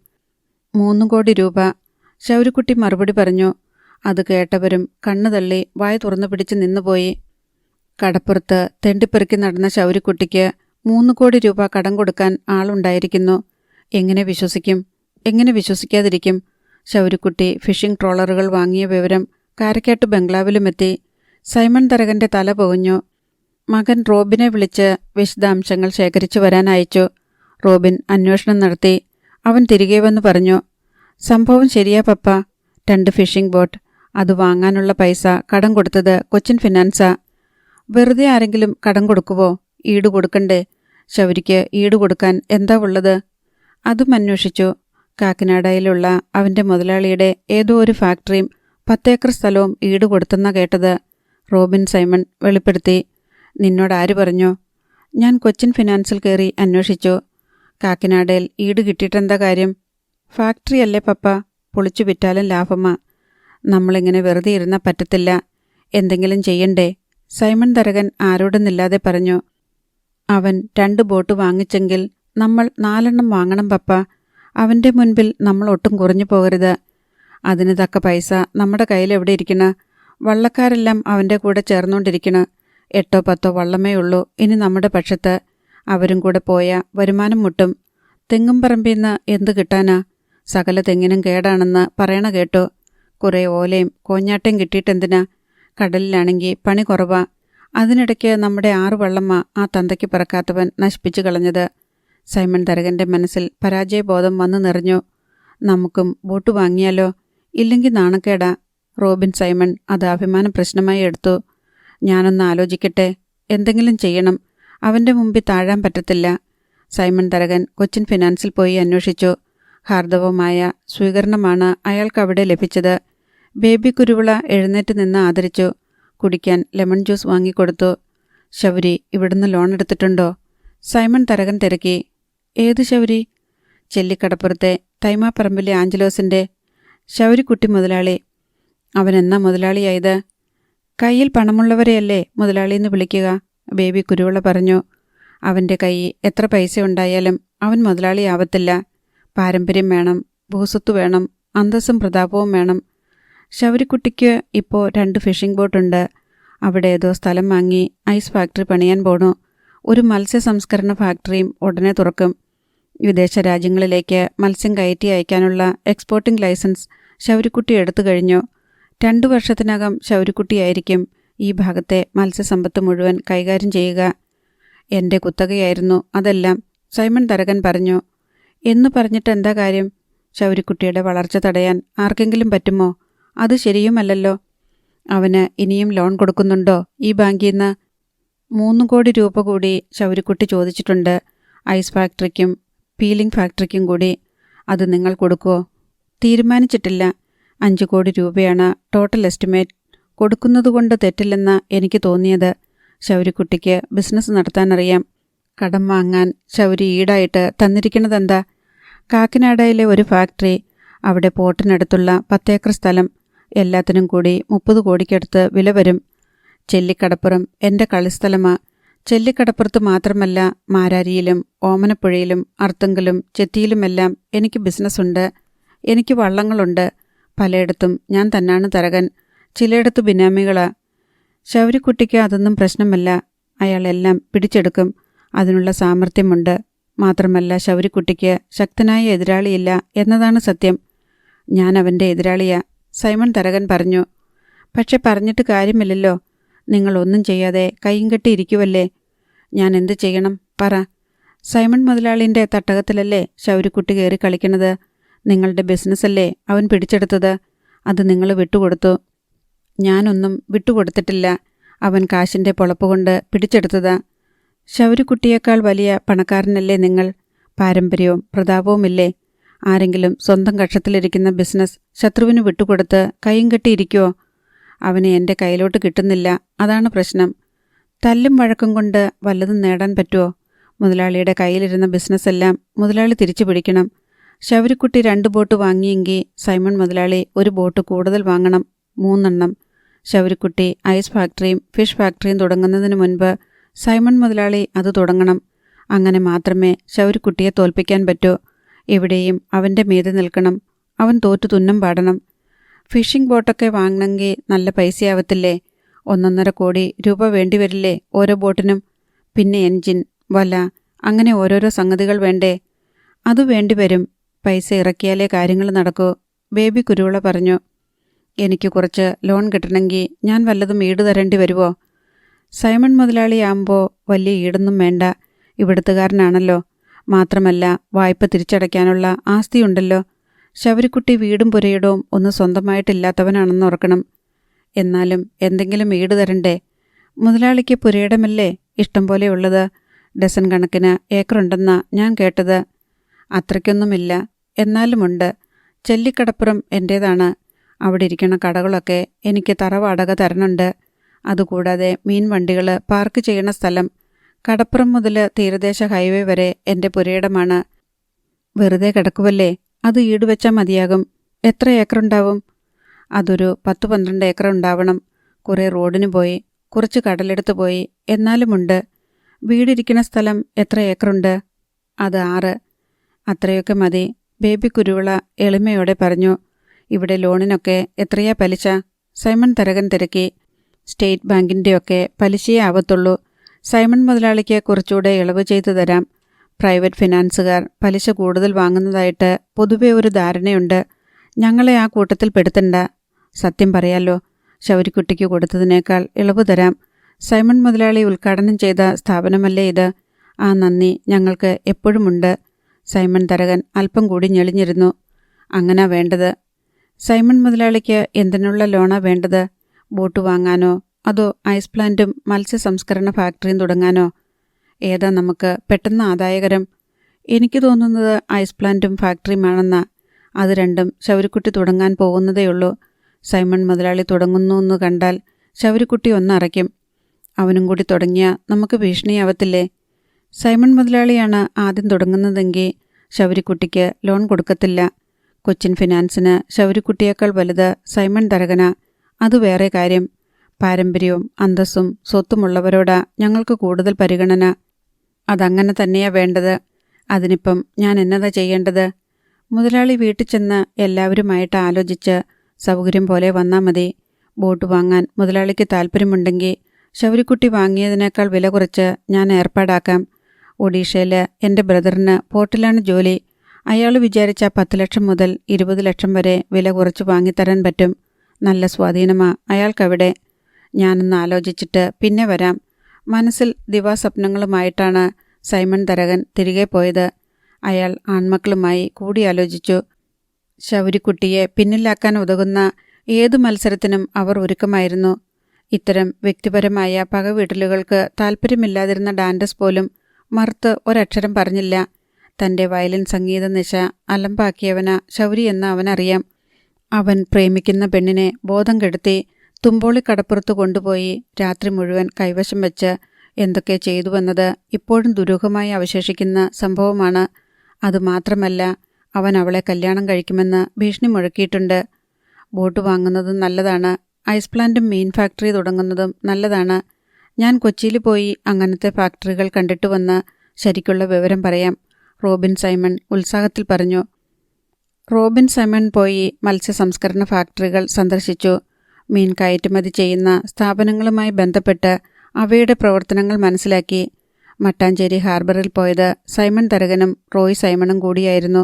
3 കോടി രൂപ, ശൗരിക്കുട്ടി മറുപടി പറഞ്ഞു. അത് കേട്ടവരും കണ്ണു തള്ളി വായ തുറന്നു പിടിച്ച് നിന്നുപോയി. കടപ്പുറത്ത് തെണ്ടിപ്പെറുക്കി നടന്ന ശൗരിക്കുട്ടിക്ക് 3 കോടി രൂപ കടം കൊടുക്കാൻ ആളുണ്ടായിരിക്കുന്നു. എങ്ങനെ വിശ്വസിക്കും? എങ്ങനെ വിശ്വസിക്കാതിരിക്കും? ശൗരിക്കുട്ടി ഫിഷിംഗ് ട്രോളറുകൾ വാങ്ങിയ വിവരം കാരക്കാട്ട് ബംഗ്ലാവിലുമെത്തി. സൈമൺ തരകൻ്റെ തല പുകഞ്ഞു. മകൻ റോബിനെ വിളിച്ച് വിശദാംശങ്ങൾ ശേഖരിച്ചു വരാൻ അയച്ചു. റോബിൻ അന്വേഷണം നടത്തി. അവൻ തിരികെ വന്ന് പറഞ്ഞു, സംഭവം ശരിയാ പപ്പ. 2 ഫിഷിംഗ് ബോട്ട്. അത് വാങ്ങാനുള്ള പൈസ കടം കൊടുത്തത് കൊച്ചിൻ ഫിനാൻസാ. വെറുതെ ആരെങ്കിലും കടം കൊടുക്കുവോ? ഈട് കൊടുക്കണ്ടേ? ശൗരിക്ക് ഈട് കൊടുക്കാൻ എന്താ ഉള്ളത്? അതും അന്വേഷിച്ചു. കാക്കനാടയിലുള്ള അവൻ്റെ മുതലാളിയുടെ ഏതോ ഒരു ഫാക്ടറിയും 10 ഏക്കർ സ്ഥലവും ഈട് കൊടുത്തെന്നാ കേട്ടത്. റോബിൻ സൈമൺ വെളിപ്പെടുത്തി. നിന്നോട് ആര് പറഞ്ഞു? ഞാൻ കൊച്ചിൻ ഫിനാൻസിൽ കയറി അന്വേഷിച്ചു. കാക്കിനാടയിൽ ഈട് കിട്ടിയിട്ടെന്താ കാര്യം? ഫാക്ടറി അല്ലേ പപ്പ, പൊളിച്ചു വിറ്റാലും ലാഭമാ. നമ്മളിങ്ങനെ വെറുതെ ഇരുന്നാൽ പറ്റത്തില്ല, എന്തെങ്കിലും ചെയ്യണ്ടേ? സൈമൺ തരകൻ ആരോടൊന്നില്ലാതെ പറഞ്ഞു. അവൻ 2 ബോട്ട് വാങ്ങിച്ചെങ്കിൽ നമ്മൾ 4 വാങ്ങണം പപ്പ. അവൻ്റെ മുൻപിൽ നമ്മൾ ഒട്ടും കുറഞ്ഞു പോകരുത്. അതിന് തക്ക പൈസ നമ്മുടെ കയ്യിൽ എവിടെ ഇരിക്കണ? വള്ളക്കാരെല്ലാം അവൻ്റെ കൂടെ ചേർന്നുകൊണ്ടിരിക്കണ. 8 10 വള്ളമേ ഉള്ളൂ ഇനി നമ്മുടെ പക്ഷത്ത്. അവരും കൂടെ പോയാൽ വരുമാനം മുട്ടും. തെങ്ങും പറമ്പിന്ന് എന്ത് കിട്ടാനാ? സകല തെങ്ങിനും കേടാണെന്ന് പറയണ കേട്ടു. കുറേ ഓലയും കോഞ്ഞാട്ടയും കിട്ടിയിട്ടെന്തിനാ? കടലിലാണെങ്കിൽ പണി കുറവാ. അതിനിടയ്ക്ക് നമ്മുടെ 6 വള്ളമ്മ ആ തന്തയ്ക്ക് പിറക്കാത്തവൻ നശിപ്പിച്ചു കളഞ്ഞത്. സൈമൺ തരകൻ്റെ മനസ്സിൽ പരാജയബോധം വന്നു നിറഞ്ഞു. നമുക്കും ബോട്ട് വാങ്ങിയാലോ? ഇല്ലെങ്കിൽ നാണക്കേടാ. റോബിൻ സൈമൺ അത് അഭിമാന പ്രശ്നമായി എടുത്തു. ഞാനൊന്ന് ആലോചിക്കട്ടെ, എന്തെങ്കിലും ചെയ്യണം. അവൻ്റെ മുമ്പിൽ താഴാൻ പറ്റത്തില്ല. സൈമൺ തരകൻ കൊച്ചിൻ ഫിനാൻസിൽ പോയി അന്വേഷിച്ചു. ഹാർദവമായ സ്വീകരണമാണ് അയാൾക്കവിടെ ലഭിച്ചത്. ബേബി കുരുവിള എഴുന്നേറ്റ് നിന്ന് ആദരിച്ചു. കുടിക്കാൻ ലെമൺ ജ്യൂസ് വാങ്ങിക്കൊടുത്തു. ശൗരി ഇവിടുന്ന് ലോൺ എടുത്തിട്ടുണ്ടോ? സൈമൺ തരകൻ തിരക്കി. ഏത് ശൗരി? ചെല്ലിക്കടപ്പുറത്തെ തൈമാപ്പറമ്പിലെ ആഞ്ചലോസിൻ്റെ. ശൗരിക്കുട്ടി മുതലാളി. അവനെന്നാ മുതലാളിയായത്? കയ്യിൽ പണമുള്ളവരെയല്ലേ മുതലാളിയെന്ന് വിളിക്കുക, ബേബി കുരുവിള പറഞ്ഞു. അവൻ്റെ കൈ എത്ര പൈസ ഉണ്ടായാലും അവൻ മുതലാളിയാവത്തില്ല. പാരമ്പര്യം വേണം, ഭൂസ്വത്ത് വേണം, അന്തസ്സും പ്രതാപവും വേണം. ശൗരിക്കുട്ടിക്ക് ഇപ്പോൾ 2 ഫിഷിംഗ് ബോട്ടുണ്ട്. അവിടെ ഏതോ സ്ഥലം വാങ്ങി ഐസ് ഫാക്ടറി പണിയാൻ പോണു. ഒരു മത്സ്യ സംസ്കരണ ഫാക്ടറിയും ഉടനെ തുറക്കും. വിദേശ രാജ്യങ്ങളിലേക്ക് മത്സ്യം കയറ്റി അയക്കാനുള്ള എക്സ്പോർട്ടിംഗ് ലൈസൻസ് ശൗരിക്കുട്ടി എടുത്തു കഴിഞ്ഞു. 2 വർഷത്തിനകം ശൗരിക്കുട്ടിയായിരിക്കും ഈ ഭാഗത്തെ മത്സ്യസമ്പത്ത് മുഴുവൻ കൈകാര്യം ചെയ്യുക. എൻ്റെ കുത്തകയായിരുന്നു അതെല്ലാം, സൈമൺ തരകൻ പറഞ്ഞു. എന്നു പറഞ്ഞിട്ട് എന്താ കാര്യം? ശൗരിക്കുട്ടിയുടെ വളർച്ച തടയാൻ ആർക്കെങ്കിലും പറ്റുമോ? അത് ശരിയുമല്ലല്ലോ. അവന് ഇനിയും ലോൺ കൊടുക്കുന്നുണ്ടോ ഈ ബാങ്കിൽ നിന്ന്? 3 കോടി രൂപ കൂടി ശൗരിക്കുട്ടി ചോദിച്ചിട്ടുണ്ട്. ഐസ് ഫാക്ടറിക്കും പീലിംഗ് ഫാക്ടറിക്കും കൂടി. അത് നിങ്ങൾ കൊടുക്കുമോ? തീരുമാനിച്ചിട്ടില്ല. 5 കോടി രൂപയാണ് ടോട്ടൽ എസ്റ്റിമേറ്റ്. കൊടുക്കുന്നതുകൊണ്ട് തെറ്റില്ലെന്ന എനിക്ക് തോന്നിയത്. ശൗരിക്കുട്ടിക്ക് ബിസിനസ് നടത്താനറിയാം. കടം വാങ്ങാൻ ശൗരി ഈടായിട്ട് തന്നിരിക്കണതെന്താ? കാക്കിനാടയിലെ ഒരു ഫാക്ടറി, അവിടെ പോർട്ടിനടുത്തുള്ള 10 ഏക്കർ സ്ഥലം. എല്ലാത്തിനും കൂടി 30 കോടിക്കടുത്ത് വില വരും. ചെല്ലിക്കടപ്പുറം എൻ്റെ കളിസ്ഥലമാ. ചെല്ലിക്കടപ്പുറത്ത് മാത്രമല്ല, മാരാരിയിലും ഓമനപ്പുഴയിലും അർത്തുങ്കലും ചെത്തിയിലുമെല്ലാം എനിക്ക് ബിസിനസ്സുണ്ട്. എനിക്ക് വള്ളങ്ങളുണ്ട്. പലയിടത്തും ഞാൻ തന്നാണ് തരകൻ. ചിലയിടത്ത് ബിനാമികളാ. ശൗരിക്കുട്ടിക്ക് അതൊന്നും പ്രശ്നമല്ല. അയാൾ എല്ലാം പിടിച്ചെടുക്കും. അതിനുള്ള സാമർഥ്യമുണ്ട്. മാത്രമല്ല ശൗരിക്കുട്ടിക്ക് ശക്തനായ എതിരാളിയില്ല എന്നതാണ് സത്യം. ഞാൻ അവൻ്റെ എതിരാളിയാ, സൈമൺ തരകൻ പറഞ്ഞു. പക്ഷെ പറഞ്ഞിട്ട് കാര്യമില്ലല്ലോ. നിങ്ങളൊന്നും ചെയ്യാതെ കൈയും കെട്ടിയിരിക്കുവല്ലേ. ഞാൻ എന്ത് ചെയ്യണം പറ. സൈമൺ മുതലാളിൻ്റെ തട്ടകത്തിലല്ലേ ശൗരിക്കുട്ടി കയറി കളിക്കണത്? നിങ്ങളുടെ ബിസിനസ്സല്ലേ അവൻ പിടിച്ചെടുത്തത്? അത് നിങ്ങൾ വിട്ടുകൊടുത്തു. ഞാനൊന്നും വിട്ടുകൊടുത്തിട്ടില്ല. അവൻ കാശിൻ്റെ പൊളപ്പ് കൊണ്ട് പിടിച്ചെടുത്തതാ. ശൗരിക്കുട്ടിയേക്കാൾ വലിയ പണക്കാരനല്ലേ നിങ്ങൾ? പാരമ്പര്യവും പ്രതാപവുമില്ലേ? ആരെങ്കിലും സ്വന്തം കക്ഷത്തിലിരിക്കുന്ന ബിസിനസ് ശത്രുവിന് വിട്ടുകൊടുത്ത് കൈയും കെട്ടിയിരിക്കുമോ? അവനെ എൻ്റെ കയ്യിലോട്ട് കിട്ടുന്നില്ല, അതാണ് പ്രശ്നം. തല്ലും വഴക്കും കൊണ്ട് വല്ലതും നേടാൻ പറ്റുമോ? മുതലാളിയുടെ കയ്യിലിരുന്ന ബിസിനസ്സെല്ലാം മുതലാളി തിരിച്ചു പിടിക്കണം. ശൗരിക്കുട്ടി 2 ബോട്ട് വാങ്ങിയെങ്കിൽ സൈമൺ മുതലാളി 1 ബോട്ട് കൂടുതൽ വാങ്ങണം, 3 ശൗരിക്കുട്ടി ഐസ് ഫാക്ടറിയും ഫിഷ് ഫാക്ടറിയും തുടങ്ങുന്നതിന് മുൻപ് സൈമൺ മുതലാളി അത് തുടങ്ങണം. അങ്ങനെ മാത്രമേ ശൗരിക്കുട്ടിയെ തോൽപ്പിക്കാൻ പറ്റൂ. എവിടെയും അവൻ്റെ മീതെ നിൽക്കണം. അവൻ തോറ്റു തുന്നം പാടണം. ഫിഷിംഗ് ബോട്ടൊക്കെ വാങ്ങണമെങ്കിൽ നല്ല പൈസയാവത്തില്ലേ? 1.5 കോടി രൂപ വേണ്ടിവരില്ലേ ഓരോ ബോട്ടിനും? പിന്നെ എൻജിൻ, വല, അങ്ങനെ ഓരോരോ സംഗതികൾ വേണ്ടേ? അത് വേണ്ടിവരും. പൈസ ഇറക്കിയാലേ കാര്യങ്ങൾ നടക്കൂ, ബേബി കുരുവിള പറഞ്ഞു. എനിക്ക് കുറച്ച് ലോൺ കിട്ടണമെങ്കിൽ ഞാൻ വല്ലതും ഈട് തരേണ്ടി വരുമോ? സൈമൺ മുതലാളിയാകുമ്പോൾ വലിയ ഈടൊന്നും വേണ്ട. ഇവിടുത്തുകാരനാണല്ലോ. മാത്രമല്ല വായ്പ തിരിച്ചടയ്ക്കാനുള്ള ആസ്തിയുണ്ടല്ലോ. ശൗരിക്കുട്ടി വീടും പുരയിടവും ഒന്ന് സ്വന്തമായിട്ടില്ലാത്തവനാണെന്ന് ഓർക്കണം. എന്നാലും എന്തെങ്കിലും ഈട് തരണ്ടേ? മുതലാളിക്ക് പുരയിടമല്ലേ ഇഷ്ടം പോലെ ഉള്ളത്? ഡസൻ കണക്കിന് ഏക്കറുണ്ടെന്നാ ഞാൻ കേട്ടത്. അത്രയ്ക്കൊന്നുമില്ല, എന്നാലുമുണ്ട്. ചെല്ലിക്കടപ്പുറം എൻ്റേതാണ്. അവിടെ ഇരിക്കണ കടകളൊക്കെ എനിക്ക് തറവാടക തരണുണ്ട്. അതുകൂടാതെ മീൻ വണ്ടികൾ പാർക്ക് ചെയ്യണ സ്ഥലം, കടപ്പുറം മുതൽ തീരദേശ ഹൈവേ വരെ എൻ്റെ പുരയിടമാണ്. വെറുതെ കിടക്കുവല്ലേ, അത് ഈടുവെച്ചാൽ മതിയാകും. എത്ര ഏക്കറുണ്ടാവും? അതൊരു 10-12 ഏക്കർ ഉണ്ടാവണം. കുറേ റോഡിന് പോയി, കുറച്ച് കടലെടുത്ത് പോയി, എന്നാലുമുണ്ട്. വീടിരിക്കുന്ന സ്ഥലം എത്ര ഏക്കറുണ്ട്? അത് 6. അത്രയൊക്കെ മതി. ബേബി കുരുവിള എളിമയോടെ പറഞ്ഞു. ഇവിടെ ലോണിനൊക്കെ എത്രയാ പലിശ? സൈമൺ തരകൻ തിരക്കി. സ്റ്റേറ്റ് ബാങ്കിൻ്റെയൊക്കെ പലിശയേ ആവത്തുള്ളൂ. സൈമൺ മുതലാളിക്ക് കുറച്ചുകൂടെ ഇളവ് ചെയ്തു തരാം. പ്രൈവറ്റ് ഫിനാൻസുകാർ പലിശ കൂടുതൽ വാങ്ങുന്നതായിട്ട് പൊതുവെ ഒരു ധാരണയുണ്ട്. ഞങ്ങളെ ആ കൂട്ടത്തിൽ പെടുത്തണ്ട. സത്യം പറയാലോ, ശൗരിക്കുട്ടിക്ക് കൊടുത്തതിനേക്കാൾ ഇളവ് തരാം. സൈമൺ മുതലാളി ഉദ്ഘാടനം ചെയ്ത സ്ഥാപനമല്ലേ ഇത്? ആ നന്ദി ഞങ്ങൾക്ക് എപ്പോഴുമുണ്ട്. സൈമൺ തരകൻ അല്പം കൂടി ഞെളിഞ്ഞിരുന്നു. അങ്ങനാ വേണ്ടത്. സൈമൺ മുതലാളിക്ക് എന്തിനുള്ള ലോണാ വേണ്ടത്? ബോട്ട് വാങ്ങാനോ അതോ ഐസ് പ്ലാന്റും മത്സ്യ സംസ്കരണ ഫാക്ടറിയും തുടങ്ങാനോ? ഏതാ നമുക്ക് പെട്ടെന്ന് ആദായകരം? എനിക്ക് തോന്നുന്നത് ഐസ് പ്ലാന്റും ഫാക്ടറിയുമാണെന്നാ. അത് രണ്ടും ശൗരിക്കുട്ടി തുടങ്ങാൻ പോകുന്നതേയുള്ളൂ. സൈമൺ മുതലാളി തുടങ്ങുന്നു എന്ന് കണ്ടാൽ ശൗരിക്കുട്ടി ഒന്നറയ്ക്കും. അവനും കൂടി തുടങ്ങിയാൽ നമുക്ക് ഭീഷണിയാവത്തില്ലേ? സൈമൺ മുതലാളിയാണ് ആദ്യം തുടങ്ങുന്നതെങ്കിൽ ശൗരിക്കുട്ടിക്ക് ലോൺ കൊടുക്കത്തില്ല. കൊച്ചിൻ ഫിനാൻസിന് ശൗരിക്കുട്ടിയേക്കാൾ വലുത് സൈമൺ തരകന. അത് വേറെ കാര്യം. പാരമ്പര്യവും അന്തസ്സും സ്വത്തുമുള്ളവരോടാ ഞങ്ങൾക്ക് കൂടുതൽ പരിഗണന. അതങ്ങനെ തന്നെയാ വേണ്ടത്. അതിനിപ്പം ഞാൻ എന്നതാ ചെയ്യേണ്ടത്? മുതലാളി വീട്ടിൽ ചെന്ന് എല്ലാവരുമായിട്ട് ആലോചിച്ച് സൗകര്യം പോലെ വന്നാൽ മതി. ബോട്ട് വാങ്ങാൻ മുതലാളിക്ക് താല്പര്യമുണ്ടെങ്കിൽ ശൗരിക്കുട്ടി വാങ്ങിയതിനേക്കാൾ വില കുറച്ച് ഞാൻ ഏർപ്പാടാക്കാം. ഒഡീഷയിൽ എൻ്റെ ബ്രദറിന് പോർട്ടിലാണ് ജോലി. അയാൾ വിചാരിച്ച 10 ലക്ഷം മുതൽ 20 ലക്ഷം വരെ വില കുറച്ച് വാങ്ങിത്തരാൻ പറ്റും. നല്ല സ്വാധീനമാ അയാൾക്കവിടെ. ഞാനൊന്ന് ആലോചിച്ചിട്ട് പിന്നെ വരാം. മനസ്സിൽ ദിവാസ്വപ്നങ്ങളുമായിട്ടാണ് സൈമൺ തരകൻ തിരികെ പോയത്. അയാൾ ആൺമക്കളുമായി കൂടിയാലോചിച്ചു. ശൗരിക്കുട്ടിയെ പിന്നിലാക്കാൻ ഉതകുന്ന ഏതു മത്സരത്തിനും അവർ ഒരുക്കമായിരുന്നു. ഇത്തരം വ്യക്തിപരമായ പകവീട്ടലുകൾക്ക് താൽപ്പര്യമില്ലാതിരുന്ന ഡാൻഡസ് പോലും മറുത്ത് ഒരക്ഷരം പറഞ്ഞില്ല. തൻ്റെ വയലിൻ സംഗീത നിശ അലമ്പാക്കിയവന ശൗരി എന്ന് അവനറിയാം. അവൻ പ്രേമിക്കുന്ന പെണ്ണിനെ ബോധം കെടുത്തി തുമ്പോളി കടപ്പുറത്ത് കൊണ്ടുപോയി രാത്രി മുഴുവൻ കൈവശം വെച്ച് എന്തൊക്കെ ചെയ്തുവെന്നത് ഇപ്പോഴും ദുരൂഹമായി അവശേഷിക്കുന്ന സംഭവമാണ്. അതുമാത്രമല്ല, അവൻ അവളെ കല്യാണം കഴിക്കുമെന്ന് ഭീഷണി മുഴക്കിയിട്ടുണ്ട്. ബോട്ട് വാങ്ങുന്നതും നല്ലതാണ്. ഐസ് പ്ലാന്റും മീൻ ഫാക്ടറി തുടങ്ങുന്നതും നല്ലതാണ്. ഞാൻ കൊച്ചിയിൽ പോയി അങ്ങനത്തെ ഫാക്ടറികൾ കണ്ടിട്ട് വന്ന് ശരിക്കുള്ള വിവരം പറയാം, റോബിൻ സൈമൺ ഉത്സാഹത്തിൽ പറഞ്ഞു. റോബിൻ സൈമൺ പോയി മത്സ്യ സംസ്കരണ ഫാക്ടറികൾ സന്ദർശിച്ചു. മീൻ കയറ്റുമതി ചെയ്യുന്ന സ്ഥാപനങ്ങളുമായി ബന്ധപ്പെട്ട് അവയുടെ പ്രവർത്തനങ്ങൾ മനസ്സിലാക്കി. മട്ടാഞ്ചേരി ഹാർബറിൽ പോയത് സൈമൺ തരകനും റോയ് സൈമണും കൂടിയായിരുന്നു.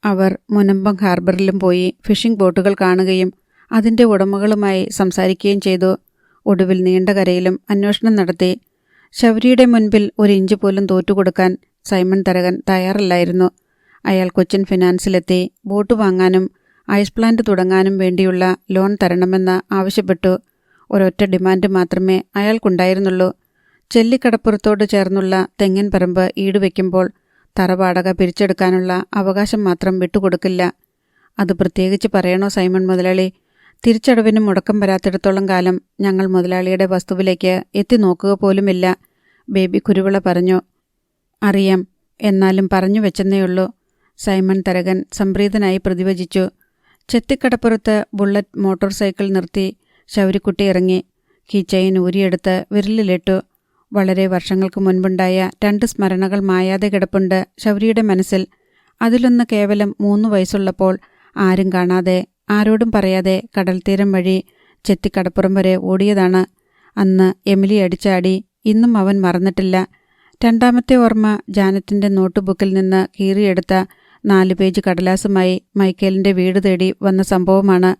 അവർ മുനമ്പം ഹാർബറിലും പോയി ഫിഷിംഗ് ബോട്ടുകൾ കാണുകയും അതിൻ്റെ ഉടമകളുമായി സംസാരിക്കുകയും ചെയ്തു. ഒടുവിൽ നീണ്ടകരയിലും അന്വേഷണം നടത്തി. ശൗരിയുടെ മുൻപിൽ 1 ഇഞ്ച് പോലും തോറ്റുകൊടുക്കാൻ സൈമൺ തരകൻ തയ്യാറല്ലായിരുന്നു. അയാൾ കൊച്ചിൻ ഫിനാൻസിലെത്തി ബോട്ട് വാങ്ങാനും ഐസ് പ്ലാന്റ് തുടങ്ങാനും വേണ്ടിയുള്ള ലോൺ തരണമെന്ന് ആവശ്യപ്പെട്ടു. ഒരൊറ്റ ഡിമാൻഡ് മാത്രമേ അയാൾക്കുണ്ടായിരുന്നുള്ളൂ. ചെല്ലിക്കടപ്പുറത്തോട് ചേർന്നുള്ള തെങ്ങിൻ പറമ്പ് ഈടുവെക്കുമ്പോൾ തറവാടക പിരിച്ചെടുക്കാനുള്ള അവകാശം മാത്രം വിട്ടുകൊടുക്കില്ല. അത് പ്രത്യേകിച്ച് പറയണോ സൈമൺ മുതലാളി? തിരിച്ചടവിന് മുടക്കം വരാത്തിടത്തോളം കാലം ഞങ്ങൾ മുതലാളിയുടെ വസ്തുവിലേക്ക് എത്തി നോക്കുക പോലുമില്ല, ബേബി കുരുവിള പറഞ്ഞു. അറിയാം, എന്നാലും പറഞ്ഞു വെച്ചെന്നേയുള്ളൂ. സൈമൺ തരകൻ സംപ്രീതനായി പ്രതിവചിച്ചു. ചെത്തിക്കടപ്പുറത്ത് ബുള്ളറ്റ് മോട്ടോർ സൈക്കിൾ നിർത്തി ശൗരിക്കുട്ടി ഇറങ്ങി. കീ ചെയിൻ ഊരിയെടുത്ത് വിരലിലിട്ടു. വളരെ വർഷങ്ങൾക്ക് മുൻപുണ്ടായ 2 സ്മരണകൾ മായാതെ കിടപ്പുണ്ട് ശൗരിയുടെ മനസ്സിൽ. അതിലൊന്ന് കേവലം 3 വയസ്സുള്ളപ്പോൾ ആരും കാണാതെ ആരോടും പറയാതെ കടൽത്തീരം വഴി ചെത്തിക്കടപ്പുറം വരെ ഓടിയതാണ്. അന്ന് എമിലി അടിച്ചാടി ഇന്നും അവൻ മറന്നിട്ടില്ല. 2ാമത്തെ ഓർമ്മ ജാനറ്റിൻ്റെ നോട്ടുബുക്കിൽ നിന്ന് കീറിയെടുത്ത 4 പേജ് കടലാസുമായി മൈക്കേലിൻ്റെ വീട് തേടി വന്ന സംഭവമാണ്.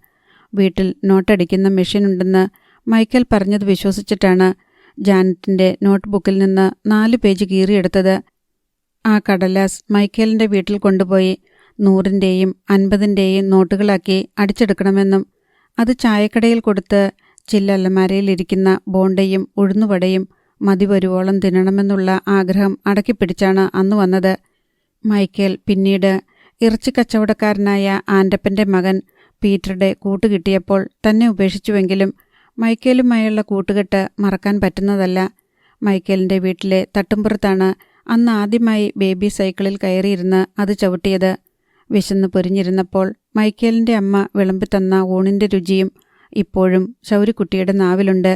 വീട്ടിൽ നോട്ടടിക്കുന്ന മെഷീനുണ്ടെന്ന് മൈക്കേൽ പറഞ്ഞത് വിശ്വസിച്ചിട്ടാണ് ജാനറ്റിൻ്റെ നോട്ട്ബുക്കിൽ നിന്ന് 4 പേജ് കീറിയെടുത്തത്. ആ കടലാസ് മൈക്കേലിൻ്റെ വീട്ടിൽ കൊണ്ടുപോയി 100ൻ്റെയും 50ൻ്റെയും നോട്ടുകളാക്കി അടിച്ചെടുക്കണമെന്നും അത് ചായക്കടയിൽ കൊടുത്ത് ചില്ലലമാരയിലിരിക്കുന്ന ബോണ്ടയും ഉഴുന്നുവടയും മതി വരുവോളം തിന്നണമെന്നുള്ള ആഗ്രഹം അടക്കിപ്പിടിച്ചാണ് അന്ന് വന്നത്. മൈക്കേൽ പിന്നീട് ഇറച്ചിക്കച്ചവടക്കാരനായ ആൻ്റപ്പൻ്റെ മകൻ പീറ്ററുടെ കൂട്ടുകിട്ടിയപ്പോൾ തന്നെ ഉപേക്ഷിച്ചുവെങ്കിലും മൈക്കേലുമായുള്ള കൂട്ടുകെട്ട് മറക്കാൻ പറ്റുന്നതല്ല. മൈക്കേലിൻ്റെ വീട്ടിലെ തട്ടുംപുറത്താണ് അന്ന് ആദ്യമായി ബേബി സൈക്കിളിൽ കയറിയിരുന്ന് അത് ചവിട്ടിയത്. വിശന്ന് പൊരിഞ്ഞിരുന്നപ്പോൾ മൈക്കേലിൻ്റെ അമ്മ വിളമ്പിത്തന്ന ഊണിൻ്റെ രുചിയും ഇപ്പോഴും ശൗരിക്കുട്ടിയുടെ നാവിലുണ്ട്.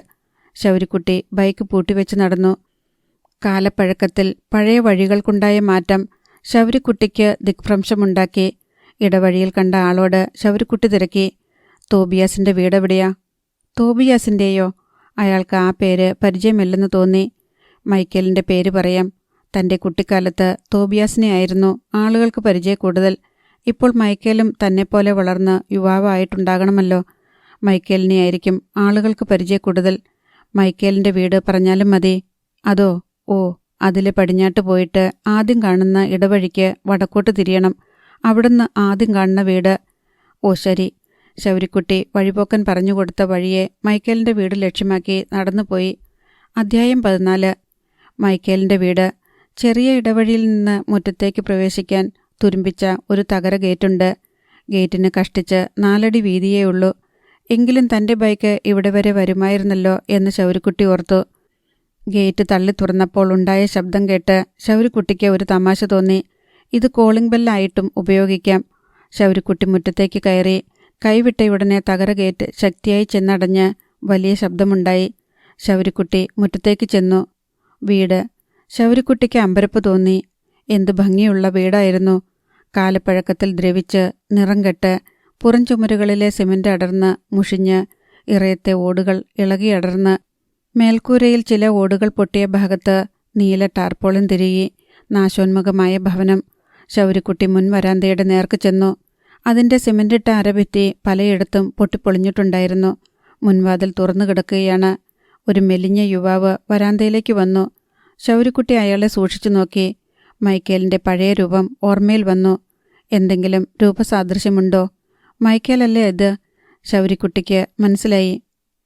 ശൗരിക്കുട്ടി ബൈക്ക് പൂട്ടിവെച്ച് നടന്നു. കാലപ്പഴക്കത്തിൽ പഴയ വഴികൾക്കുണ്ടായ മാറ്റം ശൗരിക്കുട്ടിക്ക് ദിഗ്ഭ്രംശമുണ്ടാക്കി. ഇടവഴിയിൽ കണ്ട ആളോട് ശൗരിക്കുട്ടി തിരക്കി, തോബിയാസിൻ്റെ വീടെവിടെയാ? തോബിയാസിൻ്റെയോ? അയാൾക്ക് ആ പേര് പരിചയമില്ലെന്ന് തോന്നി. മൈക്കേലിൻ്റെ പേര് പറയാം. തൻ്റെ കുട്ടിക്കാലത്ത് തോബിയാസിനെ ആയിരുന്നു ആളുകൾക്ക് പരിചയക്കൂടുതൽ. ഇപ്പോൾ മൈക്കേലും തന്നെപ്പോലെ വളർന്ന് യുവാവായിട്ടുണ്ടാകണമല്ലോ. മൈക്കേലിനെയായിരിക്കും ആളുകൾക്ക് പരിചയക്കൂടുതൽ. മൈക്കേലിൻ്റെ വീട് പറഞ്ഞാലും മതി. അതോ? ഓ, അതിലെ പടിഞ്ഞാട്ട് പോയിട്ട് ആദ്യം കാണുന്ന ഇടവഴിക്ക് വടക്കോട്ട് തിരിയണം. അവിടുന്ന് ആദ്യം കാണുന്ന വീട്. ഓ ശരി. ശൗരിക്കുട്ടി വഴിപോക്കൻ പറഞ്ഞുകൊടുത്ത വഴിയെ മൈക്കേലിൻ്റെ വീട് ലക്ഷ്യമാക്കി നടന്നുപോയി. അധ്യായം 14. മൈക്കേലിൻ്റെ വീട്. ചെറിയ ഇടവഴിയിൽ നിന്ന് മുറ്റത്തേക്ക് പ്രവേശിക്കാൻ തുരുമ്പിച്ച ഒരു തകര ഗേറ്റുണ്ട്. ഗേറ്റിന് കഷ്ടിച്ച് 4 അടി വീതിയേ ഉള്ളൂ. എങ്കിലും തൻ്റെ ബൈക്ക് ഇവിടെ വരെ വരുമായിരുന്നല്ലോ എന്ന് ശൗരിക്കുട്ടി ഓർത്തു. ഗേറ്റ് തള്ളി തുറന്നപ്പോൾ ഉണ്ടായ ശബ്ദം കേട്ട് ശൗരിക്കുട്ടിക്ക് ഒരു തമാശ തോന്നി. ഇത് കോളിംഗ് ബെല്ലായിട്ടും ഉപയോഗിക്കാം. ശൗരിക്കുട്ടി മുറ്റത്തേക്ക് കയറി. കൈവിട്ടയുടനെ തകര ഗേറ്റ് ശക്തിയായി ചെന്നടഞ്ഞ് വലിയ ശബ്ദമുണ്ടായി. ശൗരിക്കുട്ടി മുറ്റത്തേക്ക് ചെന്നു. വീട്. ശൗരിക്കുട്ടിക്ക് അമ്പരപ്പ് തോന്നി. എന്ത് ഭംഗിയുള്ള വീടായിരുന്നു. കാലപ്പഴക്കത്തിൽ ദ്രവിച്ച് നിറം കെട്ട് പുറംചുമരുകളിലെ സിമന്റ് അടർന്ന് മുഷിഞ്ഞ് ഇറയത്തെ ഓടുകൾ ഇളകിയടർന്ന് മേൽക്കൂരയിൽ ചില ഓടുകൾ പൊട്ടിയ ഭാഗത്ത് നീല ടാർപോളിൻ തിരികി. നാശോന്മുഖമായ ഭവനം. ശൗരിക്കുട്ടി മുൻവരാന്തയുടെ നേർക്ക് ചെന്നു. അതിൻ്റെ സിമന്റിട്ട അരഭിത്തി പലയിടത്തും പൊട്ടിപ്പൊളിഞ്ഞിട്ടുണ്ടായിരുന്നു. മുൻവാതിൽ തുറന്നു കിടക്കുകയാണ്. ഒരു മെലിഞ്ഞ യുവാവ് വരാന്തയിലേക്ക് വന്നു. ശൗരിക്കുട്ടി അയാളെ സൂക്ഷിച്ചു നോക്കി. മൈക്കേലിൻ്റെ പഴയ രൂപം ഓർമ്മയിൽ വന്നു. എന്തെങ്കിലും രൂപസാദൃശ്യമുണ്ടോ? മൈക്കേലല്ലേ ഇത്? ശൗരിക്കുട്ടിക്ക് മനസ്സിലായി.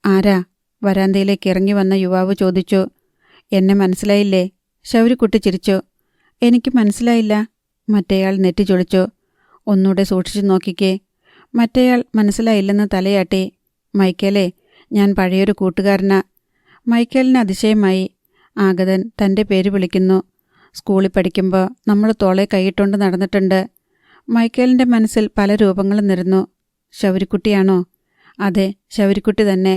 ആരാ? വരാന്തയിലേക്ക് ഇറങ്ങി വന്ന യുവാവ് ചോദിച്ചു. എന്നെ മനസ്സിലായില്ലേ? ശൗരിക്കുട്ടി ചിരിച്ചു. എനിക്ക് മനസ്സിലായില്ല. മറ്റേയാൾ നെറ്റി ചൊളിച്ചു. ഒന്നുകൂടെ സൂക്ഷിച്ചു നോക്കിക്കേ. മറ്റേയാൾ മനസ്സിലായില്ലെന്ന് തലയാട്ടി. മൈക്കേലേ, ഞാൻ പഴയൊരു കൂട്ടുകാരനാ. മൈക്കേലിന് അതിശയമായി. ആഗതൻ തൻ്റെ പേര് വിളിക്കുന്നു. സ്കൂളിൽ പഠിക്കുമ്പോൾ നമ്മൾ തോളെ കൈയിട്ടുകൊണ്ട് നടന്നിട്ടുണ്ട്. മൈക്കേലിൻ്റെ മനസ്സിൽ പല രൂപങ്ങളും നിരന്നു. ശൗരിക്കുട്ടിയാണോ? അതെ, ശൗരിക്കുട്ടി തന്നെ.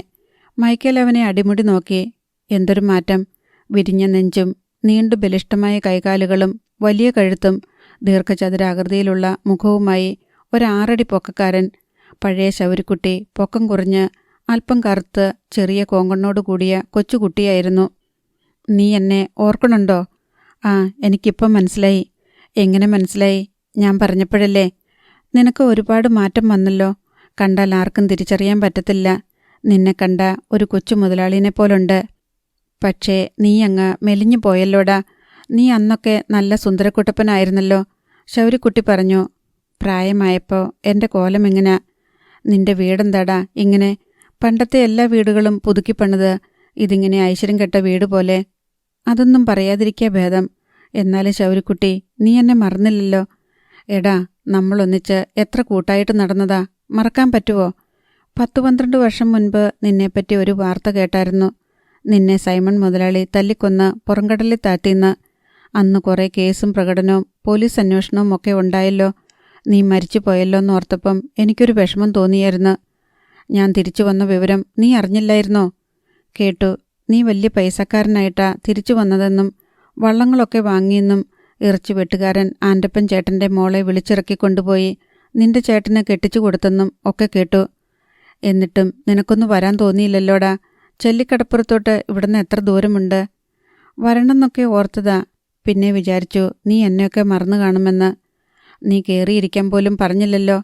മൈക്കേൽ അവനെ അടിമുടി നോക്കി. എന്തൊരു മാറ്റം! വിരിഞ്ഞ നെഞ്ചും നീണ്ടു ബലിഷ്ഠമായ കൈകാലുകളും വലിയ കഴുത്തും ദീർഘചതുരാകൃതിയിലുള്ള മുഖവുമായി 6 അടി പൊക്കക്കാരൻ. പഴയ ശൗരിക്കുട്ടി പൊക്കം കുറഞ്ഞ് അല്പം കറുത്ത് ചെറിയ കോങ്കണ്ണോട് കൂടിയ കൊച്ചുകുട്ടിയായിരുന്നു. നീ എന്നെ ഓർക്കണുണ്ടോ? ആ, എനിക്കിപ്പം മനസ്സിലായി. എങ്ങനെ മനസ്സിലായി? ഞാൻ പറഞ്ഞപ്പോഴല്ലേ? നിനക്ക് ഒരുപാട് മാറ്റം വന്നല്ലോ. കണ്ടാൽ ആർക്കും തിരിച്ചറിയാൻ പറ്റത്തില്ല. നിന്നെ കണ്ട ഒരു കൊച്ചു മുതലാളിനെ പോലുണ്ട്. പക്ഷേ നീ അങ്ങ് മെലിഞ്ഞു പോയല്ലോടാ. നീ അന്നൊക്കെ നല്ല സുന്ദരക്കുട്ടപ്പനായിരുന്നല്ലോ. ശൗരിക്കുട്ടി പറഞ്ഞു. പ്രായമായപ്പോൾ എൻ്റെ കോലം എങ്ങനാ? നിന്റെ വീടെന്താടാ ഇങ്ങനെ? പണ്ടത്തെ എല്ലാ വീടുകളും പുതുക്കിപ്പണിത് ഇതിങ്ങനെ ഐശ്വര്യം കെട്ട വീട് പോലെ. അതൊന്നും പറയാതിരിക്കാ ഭേദം. എന്നാലും ശൗരിക്കുട്ടി, നീ എന്നെ മറന്നില്ലല്ലോ. എടാ, നമ്മളൊന്നിച്ച് എത്ര കൂട്ടായിട്ട് നടന്നതാ, മറക്കാൻ പറ്റുമോ? 10-12 വർഷം മുൻപ് നിന്നെപ്പറ്റി ഒരു വാർത്ത കേട്ടായിരുന്നു. നിന്നെ സൈമൺ മുതലാളി തല്ലിക്കൊന്ന് പുറംകടലിൽ താറ്റിന്ന്. അന്ന് കുറേ കേസും പ്രകടനവും പോലീസ് അന്വേഷണവും ഒക്കെ ഉണ്ടായല്ലോ. നീ മരിച്ചു പോയല്ലോന്നോർത്തപ്പം എനിക്കൊരു വിഷമം തോന്നിയായിരുന്നു. ഞാൻ തിരിച്ചു വന്ന വിവരം നീ അറിഞ്ഞില്ലായിരുന്നോ? കേട്ടു. നീ വലിയ പൈസക്കാരനായിട്ടാ തിരിച്ചു വന്നതെന്നും വള്ളങ്ങളൊക്കെ വാങ്ങിയെന്നും ഇറച്ചി വെട്ടുകാരൻ ആൻ്റപ്പൻ ചേട്ടൻ്റെ മോളെ വിളിച്ചിറക്കിക്കൊണ്ടുപോയി നിന്റെ ചേട്ടന് കെട്ടിച്ചു കൊടുത്തെന്നും ഒക്കെ കേട്ടു. എന്നിട്ടും നിനക്കൊന്ന് വരാൻ തോന്നിയില്ലല്ലോടാ. ചെല്ലിക്കടപ്പുറത്തോട്ട് ഇവിടുന്ന് എത്ര ദൂരമുണ്ട്? വരണമെന്നൊക്കെ ഓർത്തതാ. പിന്നെ വിചാരിച്ചു നീ എന്നെയൊക്കെ മറന്നു കാണുമെന്ന്. നീ കയറിയിരിക്കാൻ പോലും പറഞ്ഞില്ലല്ലോ.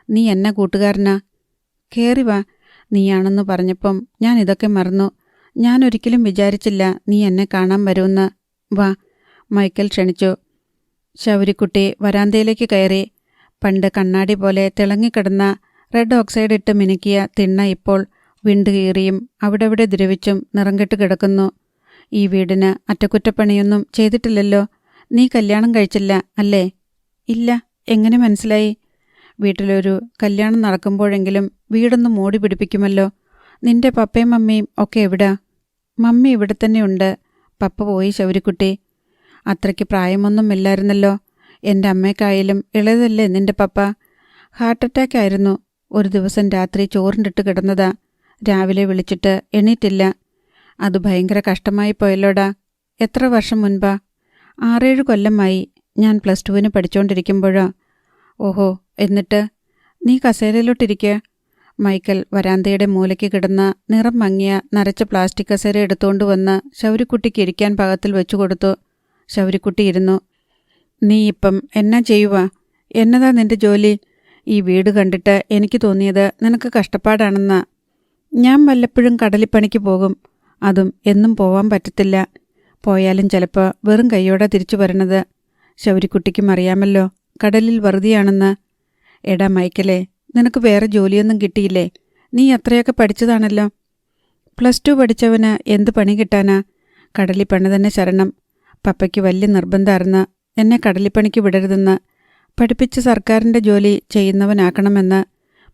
നീ എന്നെ കൂട്ടുകാരനാ. കയറി വാ. നീയാണെന്ന് പറഞ്ഞപ്പം ഞാൻ ഇതൊക്കെ മറന്നു. ഞാൻ ഒരിക്കലും വിചാരിച്ചില്ല നീ എന്നെ കാണാൻ വരുമെന്ന്. വാ. മൈക്കേൽ ക്ഷണിച്ചു. ശൗരിക്കുട്ടി വരാന്തയിലേക്ക് കയറി. പണ്ട് കണ്ണാടി പോലെ തിളങ്ങിക്കിടന്ന റെഡ് ഓക്സൈഡ് ഇട്ട് മിനുക്കിയ തിണ്ണ ഇപ്പോൾ വിണ്ടുകീറിയും അവിടെവിടെ ദ്രവിച്ചും നിറം കെട്ട് കിടക്കുന്നു. ഈ വീടിന് അറ്റകുറ്റപ്പണിയൊന്നും ചെയ്തിട്ടില്ലല്ലോ. നീ കല്യാണം കഴിച്ചില്ല അല്ലേ? ഇല്ല. എങ്ങനെ മനസ്സിലായി? വീട്ടിലൊരു കല്യാണം നടക്കുമ്പോഴെങ്കിലും വീടൊന്ന് മൂടി പിടിപ്പിക്കുമല്ലോ. നിന്റെ പപ്പയും മമ്മിയും ഒക്കെ എവിടാ? മമ്മി ഇവിടെ തന്നെയുണ്ട്. പപ്പ പോയി ശൗരിക്കുട്ടി. അത്രയ്ക്ക് പ്രായമൊന്നുമില്ലായിരുന്നല്ലോ. എൻ്റെ അമ്മയ്ക്കായാലും ഇളയതല്ലേ നിന്റെ പപ്പ. ഹാർട്ട് അറ്റാക്ക് ആയിരുന്നു. ഒരു ദിവസം രാത്രി ചോറിനിട്ട് കിടന്നതാ. രാവിലെ വിളിച്ചിട്ട് എണീറ്റില്ല. അത് ഭയങ്കര കഷ്ടമായി പോയല്ലോടാ. എത്ര വർഷം മുൻപാ? 6-7 കൊല്ലമായി. ഞാൻ +2 പഠിച്ചുകൊണ്ടിരിക്കുമ്പോഴാ. ഓഹോ, എന്നിട്ട്? നീ കസേരയിലോട്ടിരിക്കുക. മൈക്കൽ വരാന്തയുടെ മൂലയ്ക്ക് കിടന്ന നിറം മങ്ങിയ നരച്ച പ്ലാസ്റ്റിക് കസേര എടുത്തുകൊണ്ട് വന്ന് ശൗരിക്കുട്ടിക്ക് ഇരിക്കാൻ പാകത്തിൽ വെച്ചുകൊടുത്തു. ശൗരിക്കുട്ടി ഇരുന്നു. നീ ഇപ്പം എന്നാ ചെയ്യുവാ? എന്നതാ നിന്റെ ജോലി? ഈ വീട് കണ്ടിട്ട് എനിക്ക് തോന്നിയത് നിനക്ക് കഷ്ടപ്പാടാണെന്നാ. ഞാൻ വല്ലപ്പോഴും കടലിപ്പണിക്ക് പോകും. അതും എന്നും പോവാൻ പറ്റത്തില്ല. പോയാലും ചിലപ്പോൾ വെറും കൈയോടെ തിരിച്ചു വരണത്. ശൗരിക്കുട്ടിക്കും അറിയാമല്ലോ കടലിൽ വെറുതെയാണെന്ന്. എടാ മൈക്കലേ, നിനക്ക് വേറെ ജോലിയൊന്നും കിട്ടിയില്ലേ? നീ അത്രയൊക്കെ പഠിച്ചതാണല്ലോ. +2 പഠിച്ചവന് എന്ത് പണി കിട്ടാനാ? കടലിപ്പണി തന്നെ ശരണം. പപ്പയ്ക്ക് വലിയ നിർബന്ധമായിരുന്നു എന്നെ കടലിപ്പണിക്ക് വിടരുതെന്ന്. പഠിപ്പിച്ച് സർക്കാരിൻ്റെ ജോലി ചെയ്യുന്നവനാക്കണമെന്ന്.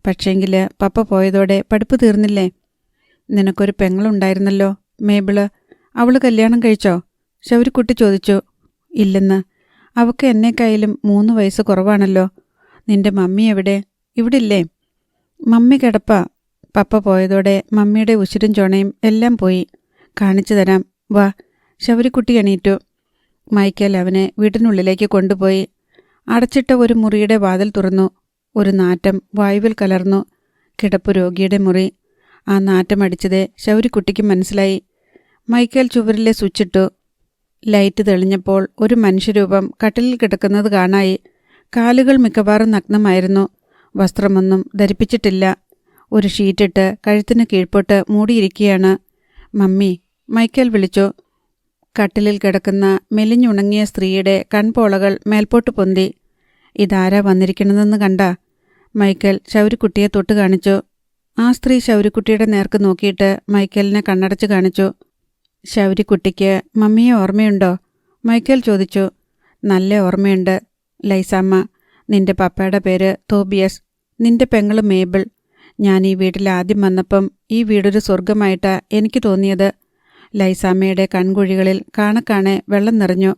പക്ഷേങ്കിൽ പപ്പ പോയതോടെ പഠിപ്പ് തീർന്നില്ലേ? നിനക്കൊരു പെങ്ങളുണ്ടായിരുന്നല്ലോ, മേബിള്. അവൾ കല്യാണം കഴിച്ചോ? ശൗരിക്കുട്ടി ചോദിച്ചു. ഇല്ലെന്ന്. അവൾക്ക് എന്നേക്കായാലും 3 വയസ്സ് കുറവാണല്ലോ. നിന്റെ മമ്മി എവിടെ? ഇവിടില്ലേ? മമ്മി കിടപ്പാ. പപ്പ പോയതോടെ മമ്മിയുടെ ഉശിരും ചൊണയും എല്ലാം പോയി. കാണിച്ചു തരാം, വാ. ശൗരിക്കുട്ടി എണീറ്റു. മൈക്കൽ അവനെ വീട്ടിനുള്ളിലേക്ക് കൊണ്ടുപോയി. അടച്ചിട്ട ഒരു മുറിയുടെ വാതിൽ തുറന്നു. ഒരു നാറ്റം വായുവിൽ കലർന്നു. കിടപ്പ് രോഗിയുടെ മുറി. ആ നാറ്റമടിച്ചത് ശൗരിക്കുട്ടിക്ക് മനസ്സിലായി. മൈക്കൽ ചുവരിലെ സ്വിച്ചിട്ടു. ലൈറ്റ് തെളിഞ്ഞപ്പോൾ ഒരു മനുഷ്യരൂപം കട്ടിലിൽ കിടക്കുന്നത് കാണായി. കാലുകൾ മിക്കവാറും നഗ്നമായിരുന്നു. വസ്ത്രമൊന്നും ധരിപ്പിച്ചിട്ടില്ല. ഒരു ഷീറ്റിട്ട് കഴുത്തിന് കീഴ്പോട്ട് മൂടിയിരിക്കുകയാണ്. മമ്മി, മൈക്കൽ വിളിച്ചു. കട്ടിലിൽ കിടക്കുന്ന മെലിഞ്ഞുണങ്ങിയ സ്ത്രീയുടെ കൺപോളകൾ മേൽപോട്ട് പൊന്തി. ഇതാരാ വന്നിരിക്കണമെന്ന് കണ്ട? മൈക്കൽ ശൗരിക്കുട്ടിയെ തൊട്ട് കാണിച്ചു. ആ സ്ത്രീ ശൗരിക്കുട്ടിയുടെ നേർക്ക് നോക്കിയിട്ട് മൈക്കലിനെ കണ്ണടച്ച് കാണിച്ചു. ശൗരിക്കുട്ടിക്ക് മമ്മിയെ ഓർമ്മയുണ്ടോ? മൈക്കൽ ചോദിച്ചു. നല്ല ഓർമ്മയുണ്ട് ലൈസാമ്മ. നിന്റെ പപ്പയുടെ പേര് തോബിയസ്. നിന്റെ പെങ്ങള് മേബിൾ. ഞാൻ ഈ വീട്ടിൽ ആദ്യം വന്നപ്പം ഈ വീടൊരു സ്വർഗമായിട്ടാ എനിക്ക് തോന്നിയത്. ലൈസാമ്മയുടെ കൺകുഴികളിൽ കാണെ വെള്ളം നിറഞ്ഞു.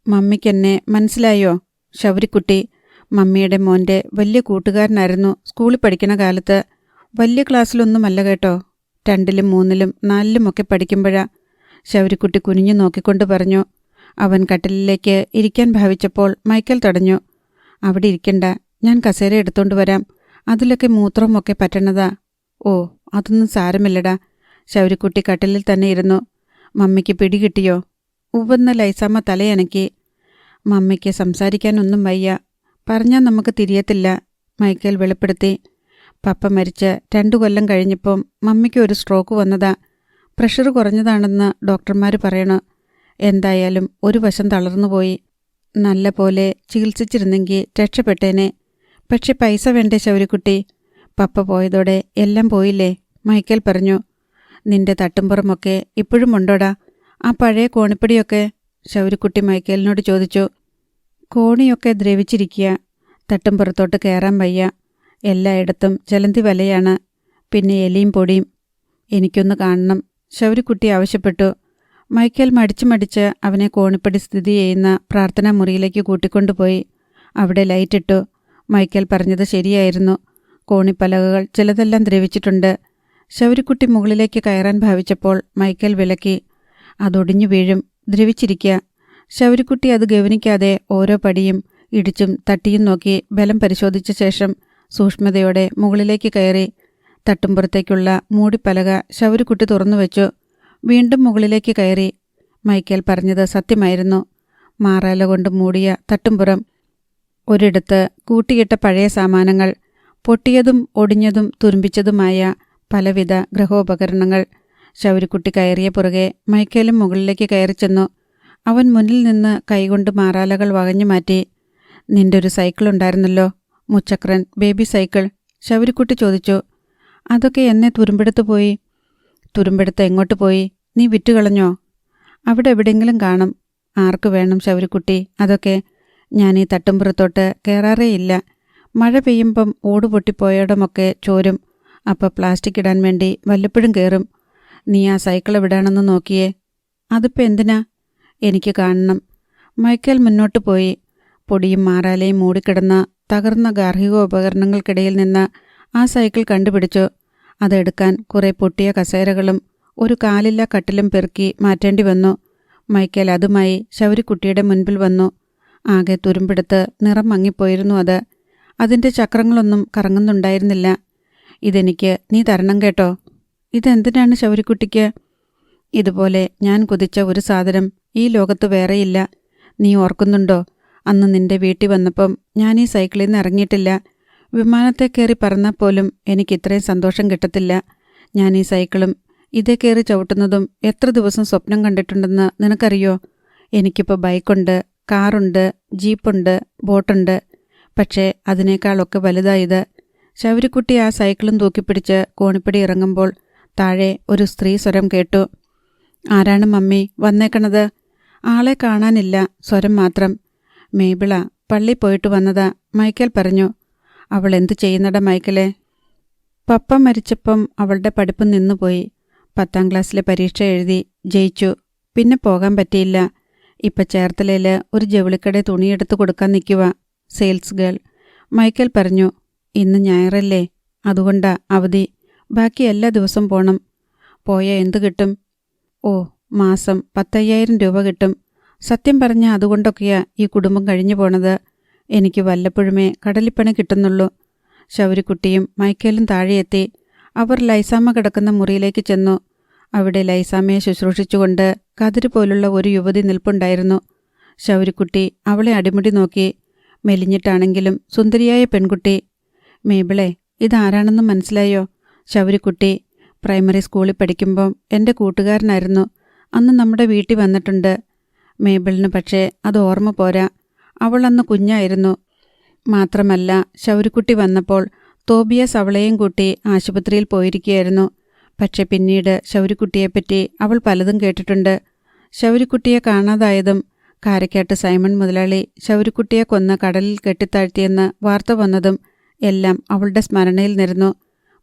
മമ്മിക്കെന്നെ മനസ്സിലായോ? ശൗരിക്കുട്ടി മമ്മിയുടെ മോൻ്റെ വലിയ കൂട്ടുകാരനായിരുന്നു സ്കൂളിൽ പഠിക്കണ കാലത്ത്. വലിയ ക്ലാസ്സിലൊന്നുമല്ല കേട്ടോ. 2ലും 3ലും 4ലുമൊക്കെ പഠിക്കുമ്പോഴാ. ശൗരിക്കുട്ടി കുനിഞ്ഞു നോക്കിക്കൊണ്ട് പറഞ്ഞു. അവൻ കട്ടിലിലേക്ക് ഇരിക്കാൻ ഭാവിച്ചപ്പോൾ മൈക്കൽ തടഞ്ഞു. അവിടെ ഇരിക്കണ്ട, ഞാൻ കസേര എടുത്തോണ്ട് വരാം. അതിലൊക്കെ മൂത്രമൊക്കെ പറ്റണതാ. ഓ, അതൊന്നും സാരമില്ലടാ. ശൗരിക്കുട്ടി കട്ടിലിൽ തന്നെ ഇരുന്നു. മമ്മിക്ക് പിടികിട്ടിയോ? ഉവ്വെന്ന് ലൈസാമ്മ തലയനക്കി. മമ്മിക്ക് സംസാരിക്കാനൊന്നും വയ്യ. പറഞ്ഞാൽ നമുക്ക് തിരിയത്തില്ല, മൈക്കൽ വെളിപ്പെടുത്തി. പപ്പ മരിച്ച് 2 കൊല്ലം കഴിഞ്ഞപ്പം മമ്മിക്ക് ഒരു സ്ട്രോക്ക് വന്നതാ. പ്രഷർ കുറഞ്ഞതാണെന്ന് ഡോക്ടർമാർ പറയണു. എന്തായാലും ഒരു വശം തളർന്നുപോയി. നല്ല പോലെ ചികിത്സിച്ചിരുന്നെങ്കിൽ രക്ഷപ്പെട്ടേനെ. പക്ഷെ പൈസ വേണ്ടേ ശൗരിക്കുട്ടി? പപ്പ പോയതോടെ എല്ലാം പോയില്ലേ? മൈക്കൽ പറഞ്ഞു. നിന്റെ തട്ടുംപുറമൊക്കെ ഇപ്പോഴും ഉണ്ടോടാ? ആ പഴയ കോണിപ്പടിയൊക്കെ? ശൗരിക്കുട്ടി മൈക്കലിനോട് ചോദിച്ചു. കോണിയൊക്കെ ദ്രവിച്ചിരിക്കുക. തട്ടുംപുറത്തോട്ട് കയറാൻ വയ്യ. എല്ലായിടത്തും ചലന്തി വലയാണ്. പിന്നെ എലിയും പൊടിയും. എനിക്കൊന്ന് കാണണം, ശൗരിക്കുട്ടി ആവശ്യപ്പെട്ടു. മൈക്കൽ മടിച്ച് അവനെ കോണിപ്പടി സ്ഥിതി ചെയ്യുന്ന പ്രാർത്ഥനാ മുറിയിലേക്ക് കൂട്ടിക്കൊണ്ടുപോയി. അവിടെ ലൈറ്റിട്ടു. മൈക്കൽ പറഞ്ഞത് ശരിയായിരുന്നു. കോണിപ്പലകകൾ ചിലതെല്ലാം ദ്രവിച്ചിട്ടുണ്ട്. ശൗരിക്കുട്ടി മുകളിലേക്ക് കയറാൻ ഭാവിച്ചപ്പോൾ മൈക്കൽ വിലക്കി. അതൊടിഞ്ഞു വീഴും, ദ്രവിച്ചിരിക്കുക. ശൗരിക്കുട്ടി അത് ഗവനിക്കാതെ ഓരോ പടിയും ഇടിച്ചും തട്ടിയും നോക്കി ബലം പരിശോധിച്ച ശേഷം സൂക്ഷ്മതയോടെ മുകളിലേക്ക് കയറി. തട്ടുംപുറത്തേക്കുള്ള മൂടിപ്പലക ശൗരിക്കുട്ടി തുറന്നുവെച്ചു. വീണ്ടും മുകളിലേക്ക് കയറി. മൈക്കൽ പറഞ്ഞത് സത്യമായിരുന്നു. മാറാല കൊണ്ട് മൂടിയ തട്ടുംപുറം. ഒരിടത്ത് കൂട്ടിയിട്ട പഴയ സാമാനങ്ങൾ, പൊട്ടിയതും ഒടിഞ്ഞതും തുരുമ്പിച്ചതുമായ പലവിധ ഗൃഹോപകരണങ്ങൾ. ശൗരിക്കുട്ടി കയറിയ പുറകെ മൈക്കലും മുകളിലേക്ക് കയറിച്ചെന്നു. അവൻ മുന്നിൽ നിന്ന് കൈകൊണ്ട് മാറാലകൾ വകഞ്ഞു മാറ്റി. നിന്റെ ഒരു സൈക്കിളുണ്ടായിരുന്നല്ലോ, മുച്ചക്രൻ ബേബി സൈക്കിൾ? ശൗരിക്കുട്ടി ചോദിച്ചു. അതൊക്കെ എന്നെ തുരുമ്പെടുത്ത് പോയി. തുരുമ്പെടുത്ത് എങ്ങോട്ട് പോയി? നീ വിറ്റുകളഞ്ഞോ? അവിടെ എവിടെയെങ്കിലും കാണും. ആർക്ക് വേണം ശൗരിക്കുട്ടി അതൊക്കെ? ഞാൻ ഈ തട്ടുംപുറത്തോട്ട് കയറാറേയില്ല. മഴ പെയ്യുമ്പം ഓട് പൊട്ടിപ്പോയടമൊക്കെ ചോരും. അപ്പോൾ പ്ലാസ്റ്റിക് ഇടാൻ വേണ്ടി വല്ലപ്പോഴും കയറും. നീ ആ സൈക്കിൾ എവിടാണെന്ന് നോക്കിയേ. അതിപ്പോൾ എന്തിനാ? എനിക്ക് കാണണം. മൈക്കേൽ മുന്നോട്ട് പോയി. പൊടിയും മാറാലയും മൂടിക്കിടന്ന തകർന്ന ഗാർഹികോപകരണങ്ങൾക്കിടയിൽ നിന്ന് ആ സൈക്കിൾ കണ്ടുപിടിച്ചു. അതെടുക്കാൻ കുറേ പൊട്ടിയ കസേരകളും ഒരു കാലില്ല കട്ടിലും പെറുക്കി മാറ്റേണ്ടി വന്നു. മൈക്കേൽ അതുമായി ശൗരിക്കുട്ടിയുടെ മുൻപിൽ വന്നു. ആകെ തുരുമ്പെടുത്ത് നിറം മങ്ങിപ്പോയിരുന്നു അത്. അതിൻ്റെ ചക്രങ്ങളൊന്നും കറങ്ങുന്നുണ്ടായിരുന്നില്ല. ഇതെനിക്ക് നീ തരണം കേട്ടോ. ഇതെന്തിനാണ് ശൗരിക്കുട്ടിക്ക്? ഇതുപോലെ ഞാൻ കൊതിച്ച ഒരു സാധനം ഈ ലോകത്ത് വേറെയില്ല. നീ ഓർക്കുന്നുണ്ടോ? അന്ന് നിന്റെ വീട്ടിൽ വന്നപ്പം ഞാൻ ഈ സൈക്കിളിൽ നിന്ന് ഇറങ്ങിയിട്ടില്ല. വിമാനത്തെ കയറി പറന്നാൽ പോലും എനിക്കിത്രയും സന്തോഷം കിട്ടത്തില്ല. ഞാൻ ഈ സൈക്കിളും ഇതേ കയറി ചവിട്ടുന്നതും എത്ര ദിവസം സ്വപ്നം കണ്ടിട്ടുണ്ടെന്ന് നിനക്കറിയോ? എനിക്കിപ്പോൾ ബൈക്കുണ്ട്, കാറുണ്ട്, ജീപ്പുണ്ട്, ബോട്ടുണ്ട്. പക്ഷേ അതിനേക്കാളൊക്കെ വലുതായത്. ശൗരിക്കുട്ടി ആ സൈക്കിളും തൂക്കിപ്പിടിച്ച് കോണിപ്പടി ഇറങ്ങുമ്പോൾ താഴെ ഒരു സ്ത്രീ സ്വരം കേട്ടു. ആരാണ് മമ്മി വന്നേക്കണത്? ആളെ കാണാനില്ല, സ്വരം മാത്രം. മേബിള, പള്ളി പോയിട്ട് വന്നതാ, മൈക്കേൽ പറഞ്ഞു. അവൾ എന്തു ചെയ്യുന്നടാ മൈക്കലെ? പപ്പ മരിച്ചപ്പം അവളുടെ പഠിപ്പ് നിന്നുപോയി. 10ാം ക്ലാസ്സിലെ പരീക്ഷ എഴുതി ജയിച്ചു. പിന്നെ പോകാൻ പറ്റിയില്ല. ഇപ്പം ചേർത്തലയിൽ ഒരു ജൗളിക്കടയിൽ തുണിയെടുത്ത് കൊടുക്കാൻ നിൽക്കുക, സെയിൽസ് ഗേൾ. മൈക്കേൽ പറഞ്ഞു. ഇന്ന് ഞായറല്ലേ, അതുകൊണ്ടാ അവധി. ബാക്കി എല്ലാ ദിവസവും പോണം. പോയാൽ എന്തു കിട്ടും? ഓ, മാസം 10,000 രൂപ കിട്ടും. സത്യം പറഞ്ഞാൽ അതുകൊണ്ടൊക്കെയാ ഈ കുടുംബം കഴിഞ്ഞു പോണത്. എനിക്ക് വല്ലപ്പോഴുമേ കടലിപ്പണി കിട്ടുന്നുള്ളൂ. ശൗരിക്കുട്ടിയും മൈക്കേലും താഴെയെത്തി. അവർ ലൈസാമ്മ കിടക്കുന്ന മുറിയിലേക്ക് ചെന്നു. അവിടെ ലൈസാമ്മയെ ശുശ്രൂഷിച്ചുകൊണ്ട് കതിര് പോലുള്ള ഒരു യുവതി നിൽപ്പുണ്ടായിരുന്നു. ശൗരിക്കുട്ടി അവളെ അടിമുടി നോക്കി. മെലിഞ്ഞിട്ടാണെങ്കിലും സുന്ദരിയായ പെൺകുട്ടി. മേബിളെ, ഇതാരാണെന്ന് മനസ്സിലായോ? ശൗരിക്കുട്ടി. പ്രൈമറി സ്കൂളിൽ പഠിക്കുമ്പം എൻ്റെ കൂട്ടുകാരനായിരുന്നു. അന്ന് നമ്മുടെ വീട്ടിൽ വന്നിട്ടുണ്ട്. മേബിളിന് പക്ഷേ അത് ഓർമ്മ പോരാ. അവൾ അന്ന് കുഞ്ഞായിരുന്നു. മാത്രമല്ല, ശൗരിക്കുട്ടി വന്നപ്പോൾ തോബിയാസ് അവളെയും കൂട്ടി ആശുപത്രിയിൽ പോയിരിക്കുകയായിരുന്നു. പക്ഷെ പിന്നീട് ശൗരിക്കുട്ടിയെപ്പറ്റി അവൾ പലതും കേട്ടിട്ടുണ്ട്. ശൗരിക്കുട്ടിയെ കാണാതായതും കാരക്കാട്ട് സൈമൺ മുതലാളി ശൗരിക്കുട്ടിയെ കൊന്ന കടലിൽ കെട്ടിത്താഴ്ത്തിയെന്ന് വാർത്ത വന്നതും എല്ലാം അവളുടെ സ്മരണയിൽ നിന്നു.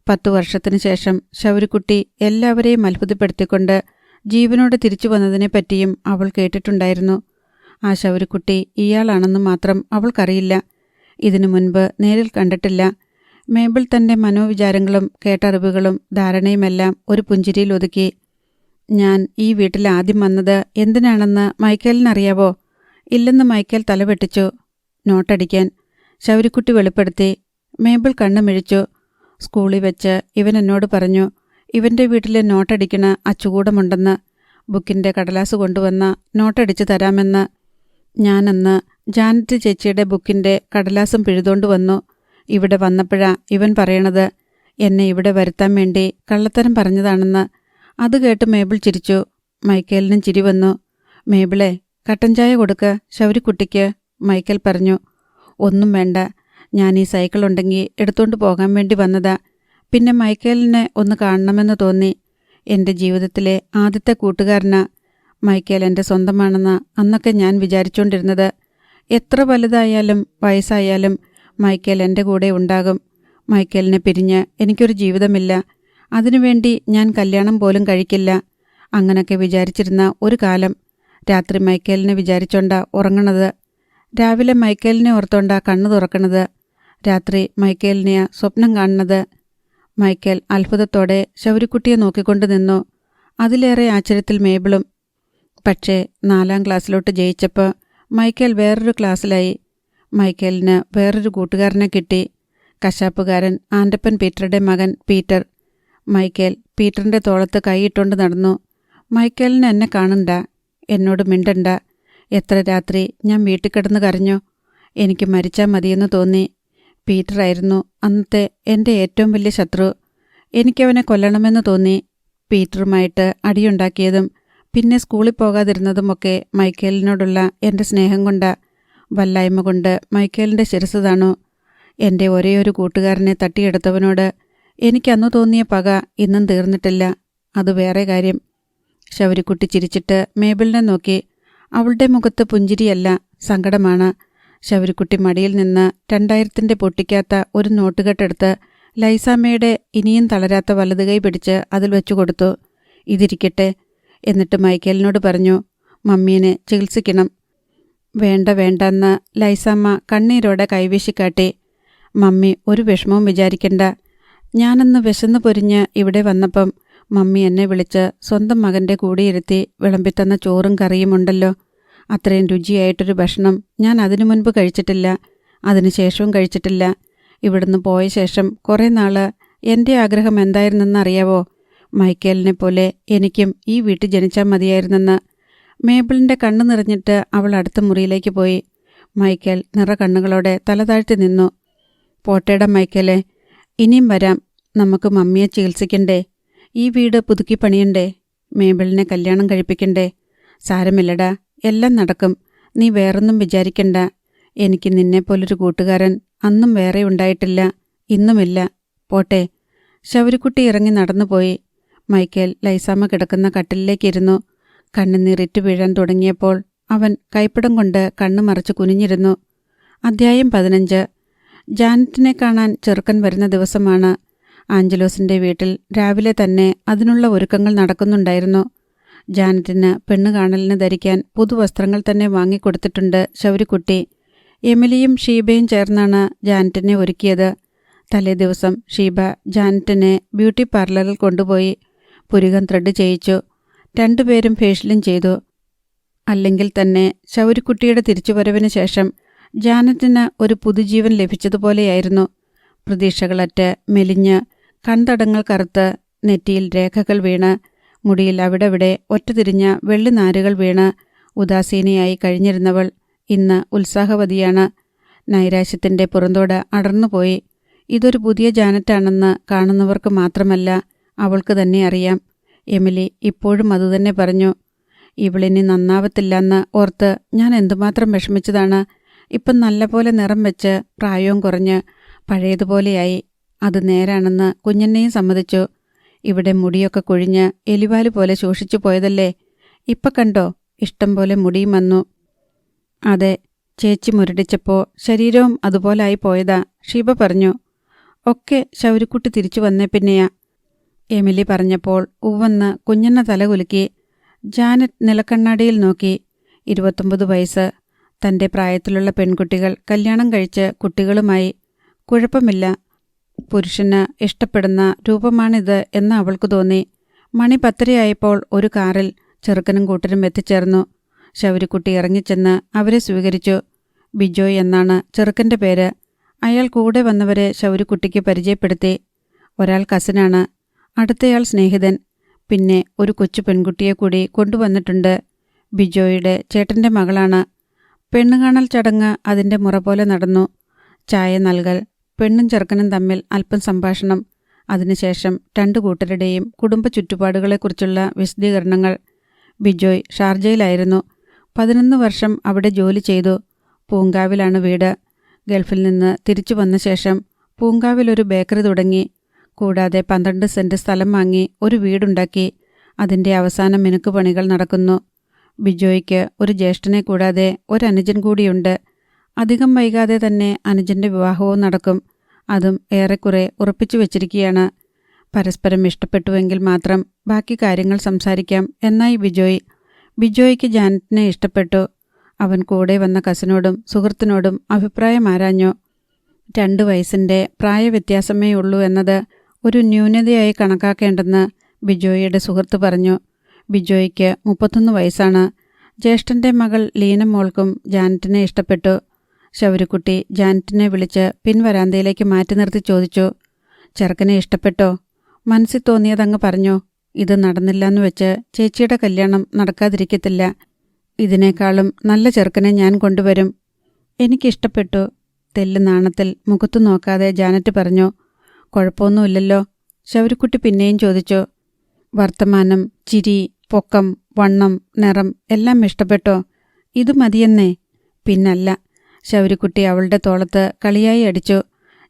10 വർഷത്തിനു ശേഷം ശൗരിക്കുട്ടി എല്ലാവരെയും അത്ഭുതപ്പെടുത്തിക്കൊണ്ട് ജീവനോടെ തിരിച്ചു വന്നതിനെപ്പറ്റിയും അവൾ കേട്ടിട്ടുണ്ടായിരുന്നു. ആ ശൗരിക്കുട്ടി ഇയാളാണെന്ന് മാത്രം അവൾക്കറിയില്ല. ഇതിനു മുൻപ് നേരിൽ കണ്ടിട്ടില്ല. മേബിൾ തൻ്റെ മനോവിചാരങ്ങളും കേട്ടറിവുകളും ധാരണയുമെല്ലാം ഒരു പുഞ്ചിരിയിൽ ഒതുക്കി. ഞാൻ ഈ വീട്ടിൽ ആദ്യം വന്നത് എന്തിനാണെന്ന് മൈക്കേലിനറിയാവോ? ഇല്ലെന്ന് മൈക്കേൽ തലവെട്ടിച്ചു. നോട്ടടിക്കാൻ. ശൗരിക്കുട്ടി വെളിപ്പെടുത്തി. മേബിൾ കണ്ണുമിഴിച്ചു. സ്കൂളിൽ വെച്ച് ഇവൻ എന്നോട് പറഞ്ഞു, ഇവൻ്റെ വീട്ടിൽ നോട്ടടിക്കണ അച്ചുകൂടമുണ്ടെന്ന്. ബുക്കിൻ്റെ കടലാസ് കൊണ്ടുവന്ന നോട്ടടിച്ചു തരാമെന്ന്. ഞാനന്ന് ജാനറ്റ് ചേച്ചിയുടെ ബുക്കിൻ്റെ കടലാസും പിഴുതോണ്ട് വന്നു. ഇവിടെ വന്നപ്പോഴാ ഇവൻ പറയണത് എന്നെ ഇവിടെ വരുത്താൻ വേണ്ടി കള്ളത്തരം പറഞ്ഞതാണെന്ന്. അത് കേട്ട് മേബിൾ ചിരിച്ചു. മൈക്കേലിനും ചിരി വന്നു. മേബിളെ, കട്ടൻ ചായ കൊടുക്ക് ശൗരിക്കുട്ടിക്ക്, മൈക്കേൽ പറഞ്ഞു. ഒന്നും വേണ്ട, ഞാൻ ഈ സൈക്കിളുണ്ടെങ്കിൽ എടുത്തുകൊണ്ട് പോകാൻ വേണ്ടി വന്നതാ. പിന്നെ മൈക്കേലിനെ ഒന്ന് കാണണമെന്ന് തോന്നി. എൻ്റെ ജീവിതത്തിലെ ആദ്യത്തെ കൂട്ടുകാരനാ. മൈക്കേൽ എൻ്റെ സ്വന്തമാണെന്നാ അന്നൊക്കെ ഞാൻ വിചാരിച്ചുകൊണ്ടിരുന്നത്. എത്ര വലുതായാലും വയസ്സായാലും മൈക്കേൽ എൻ്റെ കൂടെ ഉണ്ടാകും. മൈക്കേലിനെ പിരിഞ്ഞ് എനിക്കൊരു ജീവിതമില്ല. അതിനുവേണ്ടി ഞാൻ കല്യാണം പോലും കഴിക്കില്ല. അങ്ങനൊക്കെ വിചാരിച്ചിരുന്ന ഒരു കാലം. രാത്രി മൈക്കേലിനെ വിചാരിച്ചോണ്ടാ ഉറങ്ങണത്. രാവിലെ മൈക്കേലിനെ ഓർത്തോണ്ടാ കണ്ണു തുറക്കണത്. രാത്രി മൈക്കേലിനെയാ സ്വപ്നം കാണുന്നത്. മൈക്കേൽ അത്ഭുതത്തോടെ ശൗരിക്കുട്ടിയെ നോക്കിക്കൊണ്ട് നിന്നു. അതിലേറെ ആശ്ചര്യത്തിൽ മേബിളും. പക്ഷേ 4ാം ക്ലാസ്സിലോട്ട് ജയിച്ചപ്പോൾ മൈക്കേൽ വേറൊരു ക്ലാസ്സിലായി. മൈക്കേലിന് വേറൊരു കൂട്ടുകാരനെ കിട്ടി. കശാപ്പുകാരൻ ആൻ്റപ്പൻ പീറ്ററുടെ മകൻ പീറ്റർ. മൈക്കേൽ പീറ്ററിൻ്റെ തോളത്ത് കൈയിട്ടുകൊണ്ട് നടന്നു. മൈക്കേലിന് എന്നെ കാണണ്ട, എന്നോട് മിണ്ടണ്ട. എത്ര രാത്രി ഞാൻ വീട്ടിൽ കിടന്ന് കരഞ്ഞു. എനിക്ക് മരിച്ചാൽ മതിയെന്ന് തോന്നി. പീറ്ററായിരുന്നു അന്നത്തെ എൻ്റെ ഏറ്റവും വലിയ ശത്രു. എനിക്കവനെ കൊല്ലണമെന്ന് തോന്നി. പീറ്ററുമായിട്ട് അടിയുണ്ടാക്കിയതും പിന്നെ സ്കൂളിൽ പോകാതിരുന്നതുമൊക്കെ മൈക്കേലിനോടുള്ള എൻ്റെ സ്നേഹം കൊണ്ടാ. വല്ലായ്മ കൊണ്ട് മൈക്കേലിൻ്റെ ശിരസ് താണു. എൻ്റെ ഒരേയൊരു കൂട്ടുകാരനെ തട്ടിയെടുത്തവനോട് എനിക്കന്നു തോന്നിയ പക ഇന്നും തീർന്നിട്ടില്ല. അത് വേറെ കാര്യം. ശൗരിക്കുട്ടി ചിരിച്ചിട്ട് മേബിളിനെ നോക്കി. അവളുടെ മുഖത്ത് പുഞ്ചിരിയല്ല, സങ്കടമാണ്. ശൗരിക്കുട്ടി മടിയിൽ നിന്ന് 2000-ന്റെ പൊട്ടിക്കാത്ത ഒരു നോട്ടുകെട്ടെടുത്ത് ലൈസാമ്മയുടെ ഇനിയും തളരാത്ത വലതുകൈ പിടിച്ച് അതിൽ വെച്ചു കൊടുത്തു. ഇതിരിക്കട്ടെ. എന്നിട്ട് മൈക്കേലിനോട് പറഞ്ഞു, മമ്മീനെ ചികിത്സിക്കണം. വേണ്ട വേണ്ടെന്ന് ലൈസാമ്മ കണ്ണീരോടെ കൈവീശിക്കാട്ടി. മമ്മി ഒരു വിഷമവും വിചാരിക്കണ്ട. ഞാനന്ന് വിശന്നു പൊരിഞ്ഞ് ഇവിടെ വന്നപ്പം മമ്മി എന്നെ വിളിച്ച് സ്വന്തം മകൻ്റെ കൂടെയിരുത്തി വിളമ്പിത്തന്ന ചോറും കറിയുമുണ്ടല്ലോ. അത്രയും രുചിയായിട്ടൊരു ഭക്ഷണം ഞാൻ അതിനു മുൻപ് കഴിച്ചിട്ടില്ല, അതിനുശേഷവും കഴിച്ചിട്ടില്ല. ഇവിടുന്ന് പോയ ശേഷം കുറേ നാള് എൻ്റെ ആഗ്രഹം എന്തായിരുന്നെന്നറിയാവോ? മൈക്കേലിനെ പോലെ എനിക്കും ഈ വീട്ടിൽ ജനിച്ചാൽ മതിയായിരുന്നെന്ന്. മേബിളിൻ്റെ കണ്ണു നിറഞ്ഞിട്ട് അവൾ അടുത്ത മുറിയിലേക്ക് പോയി. മൈക്കേൽ നിറകണ്ണുകളോടെ തല താഴ്ത്തി നിന്നു. പോട്ടേടാ മൈക്കേലെ, ഇനിയും വരാം. നമുക്ക് മമ്മിയെ ചികിത്സിക്കണ്ടേ? ഈ വീട് പുതുക്കി പണിയണ്ടേ? മേബിളിനെ കല്യാണം കഴിപ്പിക്കണ്ടേ? സാരമില്ലടാ, എല്ലാം നടക്കും. നീ വേറൊന്നും വിചാരിക്കണ്ട. എനിക്ക് നിന്നെപ്പോലൊരു കൂട്ടുകാരൻ അന്നും വേറെ ഉണ്ടായിട്ടില്ല, ഇന്നുമില്ല. പോട്ടെ. ശൗരിക്കുട്ടി ഇറങ്ങി നടന്നുപോയി. മൈക്കേൽ ലൈസാമ്മ കിടക്കുന്ന കട്ടിലിലേക്കിരുന്നു. കണ്ണുനീറിറ്റ് വീഴാൻ തുടങ്ങിയപ്പോൾ അവൻ കൈപ്പിടം കൊണ്ട് കണ്ണു മറച്ച് കുനിഞ്ഞിരുന്നു. അധ്യായം 15. ജാനറ്റിനെ കാണാൻ ചെറുക്കൻ വരുന്ന ദിവസമാണ്. ആഞ്ചലോസിൻ്റെ വീട്ടിൽ രാവിലെ തന്നെ അതിനുള്ള ഒരുക്കങ്ങൾ നടക്കുന്നുണ്ടായിരുന്നു. ജാനറ്റിന് പെണ്ണു കാണലിന് ധരിക്കാൻ പുതുവസ്ത്രങ്ങൾ തന്നെ വാങ്ങിക്കൊടുത്തിട്ടുണ്ട് ശൗരിക്കുട്ടി. എമിലിയും ഷീബയും ചേർന്നാണ് ജാനറ്റിനെ ഒരുക്കിയത്. തലേ ദിവസം ഷീബ ജാനറ്റിനെ ബ്യൂട്ടി പാർലറിൽ കൊണ്ടുപോയി പുരികം ത്രെഡ് ചെയ്യിച്ചു. രണ്ടുപേരും ഫേഷ്യലും ചെയ്തു. അല്ലെങ്കിൽ തന്നെ ശൗരിക്കുട്ടിയുടെ തിരിച്ചുവരവിന് ശേഷം ജാനറ്റിന് ഒരു പുതുജീവൻ ലഭിച്ചതുപോലെയായിരുന്നു. പ്രതീക്ഷകളറ്റ് മെലിഞ്ഞ്, കൺതടങ്ങൾ കറുത്ത്, നെറ്റിയിൽ രേഖകൾ വീണ്, മുടിയിൽ അവിടെവിടെ ഒറ്റതിരിഞ്ഞ വെള്ളിനാരുകൾ വീണ് ഉദാസീനയായി കഴിഞ്ഞിരുന്നവൾ ഇന്ന് ഉത്സാഹവതിയാണ്. നൈരാശ്യത്തിൻ്റെ പുറന്തോട് അടർന്നുപോയി. ഇതൊരു പുതിയ ജാനറ്റാണെന്ന് കാണുന്നവർക്ക് മാത്രമല്ല, അവൾക്ക് തന്നെ അറിയാം. എമിലി ഇപ്പോഴും അതുതന്നെ പറഞ്ഞു. ഇവളിനി നന്നാവത്തില്ലെന്ന് ഓർത്ത് ഞാൻ എന്തുമാത്രം വിഷമിച്ചതാണ്. ഇപ്പം നല്ലപോലെ നിറം വെച്ച് പ്രായവും കുറഞ്ഞ് പഴയതുപോലെയായി. അത് നേരാണെന്ന് കുഞ്ഞെന്നെയും സമ്മതിച്ചു. ഇവിടെ മുടിയൊക്കെ കൊഴിഞ്ഞ് എലിവാല് പോലെ ശോഷിച്ചു പോയതല്ലേ. ഇപ്പം കണ്ടോ, ഇഷ്ടം പോലെ മുടിയും വന്നു. അതെ, ചേച്ചി മുരടിച്ചപ്പോൾ ശരീരവും അതുപോലായി പോയതാ, ഷീബ പറഞ്ഞു. ഒക്കെ ശൗരിക്കുട്ടി തിരിച്ചു വന്നേ പിന്നെയാ, എമിലി പറഞ്ഞപ്പോൾ ഉവ്വെന്ന് കുഞ്ഞെണ്ണ തലകുലുക്കി. ജാനറ്റ് നിലക്കണ്ണാടിയിൽ നോക്കി. 29 വയസ്സ്. തൻ്റെ പ്രായത്തിലുള്ള പെൺകുട്ടികൾ കല്യാണം കഴിച്ച് കുട്ടികളുമായി. കുഴപ്പമില്ല, പുരുഷന് ഇഷ്ടപ്പെടുന്ന രൂപമാണിത് എന്ന് അവൾക്ക് തോന്നി. മണി 10:30 ഒരു കാറിൽ ചെറുക്കനും കൂട്ടരും എത്തിച്ചേർന്നു. ശൗരിക്കുട്ടി ഇറങ്ങിച്ചെന്ന് അവരെ സ്വീകരിച്ചു. ബിജോയ് എന്നാണ് ചെറുക്കൻ്റെ പേര്. അയാൾ കൂടെ വന്നവരെ ശൗരിക്കുട്ടിക്ക് പരിചയപ്പെടുത്തി. ഒരാൾ കസിനാണ്, അടുത്തയാൾ സ്നേഹിതൻ, പിന്നെ ഒരു കൊച്ചു പെൺകുട്ടിയെ കൂടി കൊണ്ടുവന്നിട്ടുണ്ട്. ബിജോയുടെ ചേട്ടൻ്റെ മകളാണ്. പെണ്ണുകാണൽ ചടങ്ങ് അതിൻ്റെ മുറ പോലെ നടന്നു. ചായ നൽകൽ, പെണ്ണും ചെറുക്കനും തമ്മിൽ അല്പം സംഭാഷണം, അതിനുശേഷം രണ്ടു കൂട്ടരുടെയും കുടുംബ ചുറ്റുപാടുകളെക്കുറിച്ചുള്ള വിശദീകരണങ്ങൾ. ബിജോയ് ഷാർജയിലായിരുന്നു. 11 വർഷം അവിടെ ജോലി ചെയ്തു. പൂങ്കാവിലാണ് വീട്. ഗൾഫിൽ നിന്ന് തിരിച്ചു വന്ന ശേഷം പൂങ്കാവിലൊരു ബേക്കറി തുടങ്ങി. കൂടാതെ 12 സെന്റ് സ്ഥലം വാങ്ങി ഒരു വീടുണ്ടാക്കി. അതിൻ്റെ അവസാന മിനുക്കുപണികൾ നടക്കുന്നു. ബിജോയ്ക്ക് ഒരു ജ്യേഷ്ഠനെ കൂടാതെ ഒരനുജൻ കൂടിയുണ്ട്. അധികം വൈകാതെ തന്നെ അനുജൻ്റെ വിവാഹവും നടക്കും. അതും ഏറെക്കുറെ ഉറപ്പിച്ചു വച്ചിരിക്കുകയാണ്. പരസ്പരം ഇഷ്ടപ്പെട്ടുവെങ്കിൽ മാത്രം ബാക്കി കാര്യങ്ങൾ സംസാരിക്കാം എന്നായി ബിജോയ്. ബിജോയ്ക്ക് ജാനറ്റിനെ ഇഷ്ടപ്പെട്ടു. അവൻ കൂടെ വന്ന കസിനോടും സുഹൃത്തിനോടും അഭിപ്രായം ആരാഞ്ഞു. 2 വയസ്സിൻ്റെ പ്രായവ്യത്യാസമേ ഉള്ളൂ എന്നത് ഒരു ന്യൂനതയായി കണക്കാക്കേണ്ടെന്ന് ബിജോയിയുടെ സുഹൃത്ത് പറഞ്ഞു. ബിജോയ്ക്ക് 31 വയസ്സാണ്. ജ്യേഷ്ഠൻ്റെ മകൾ ലീനമോൾക്കും ജാനറ്റിനെ ഇഷ്ടപ്പെട്ടു. ശൗരിക്കുട്ടി ജാനറ്റിനെ വിളിച്ച് പിൻവരാന്തയിലേക്ക് മാറ്റി നിർത്തി ചോദിച്ചു, ചെറുക്കനെ ഇഷ്ടപ്പെട്ടോ? മനസ്സിൽ തോന്നിയതങ്ങ് പറഞ്ഞു. ഇത് നടന്നില്ലെന്ന് വെച്ച് ചേച്ചിയുടെ കല്യാണം നടക്കാതിരിക്കത്തില്ല. ഇതിനേക്കാളും നല്ല ചെറുക്കനെ ഞാൻ കൊണ്ടുവരും. എനിക്കിഷ്ടപ്പെട്ടു. തെല്ല് നാണത്തിൽ മുഖത്തു നോക്കാതെ ജാനറ്റ് പറഞ്ഞു. കുഴപ്പമൊന്നുമില്ലല്ലോ? ശൗരിക്കുട്ടി പിന്നെയും ചോദിച്ചു. വർത്തമാനം, ചിരി, പൊക്കം, വണ്ണം, നിറം എല്ലാം ഇഷ്ടപ്പെട്ടോ? ഇത് മതിയെന്നേ? പിന്നല്ല. ശൗരിക്കുട്ടി അവളുടെ തോളത്ത് കളിയായി അടിച്ചു.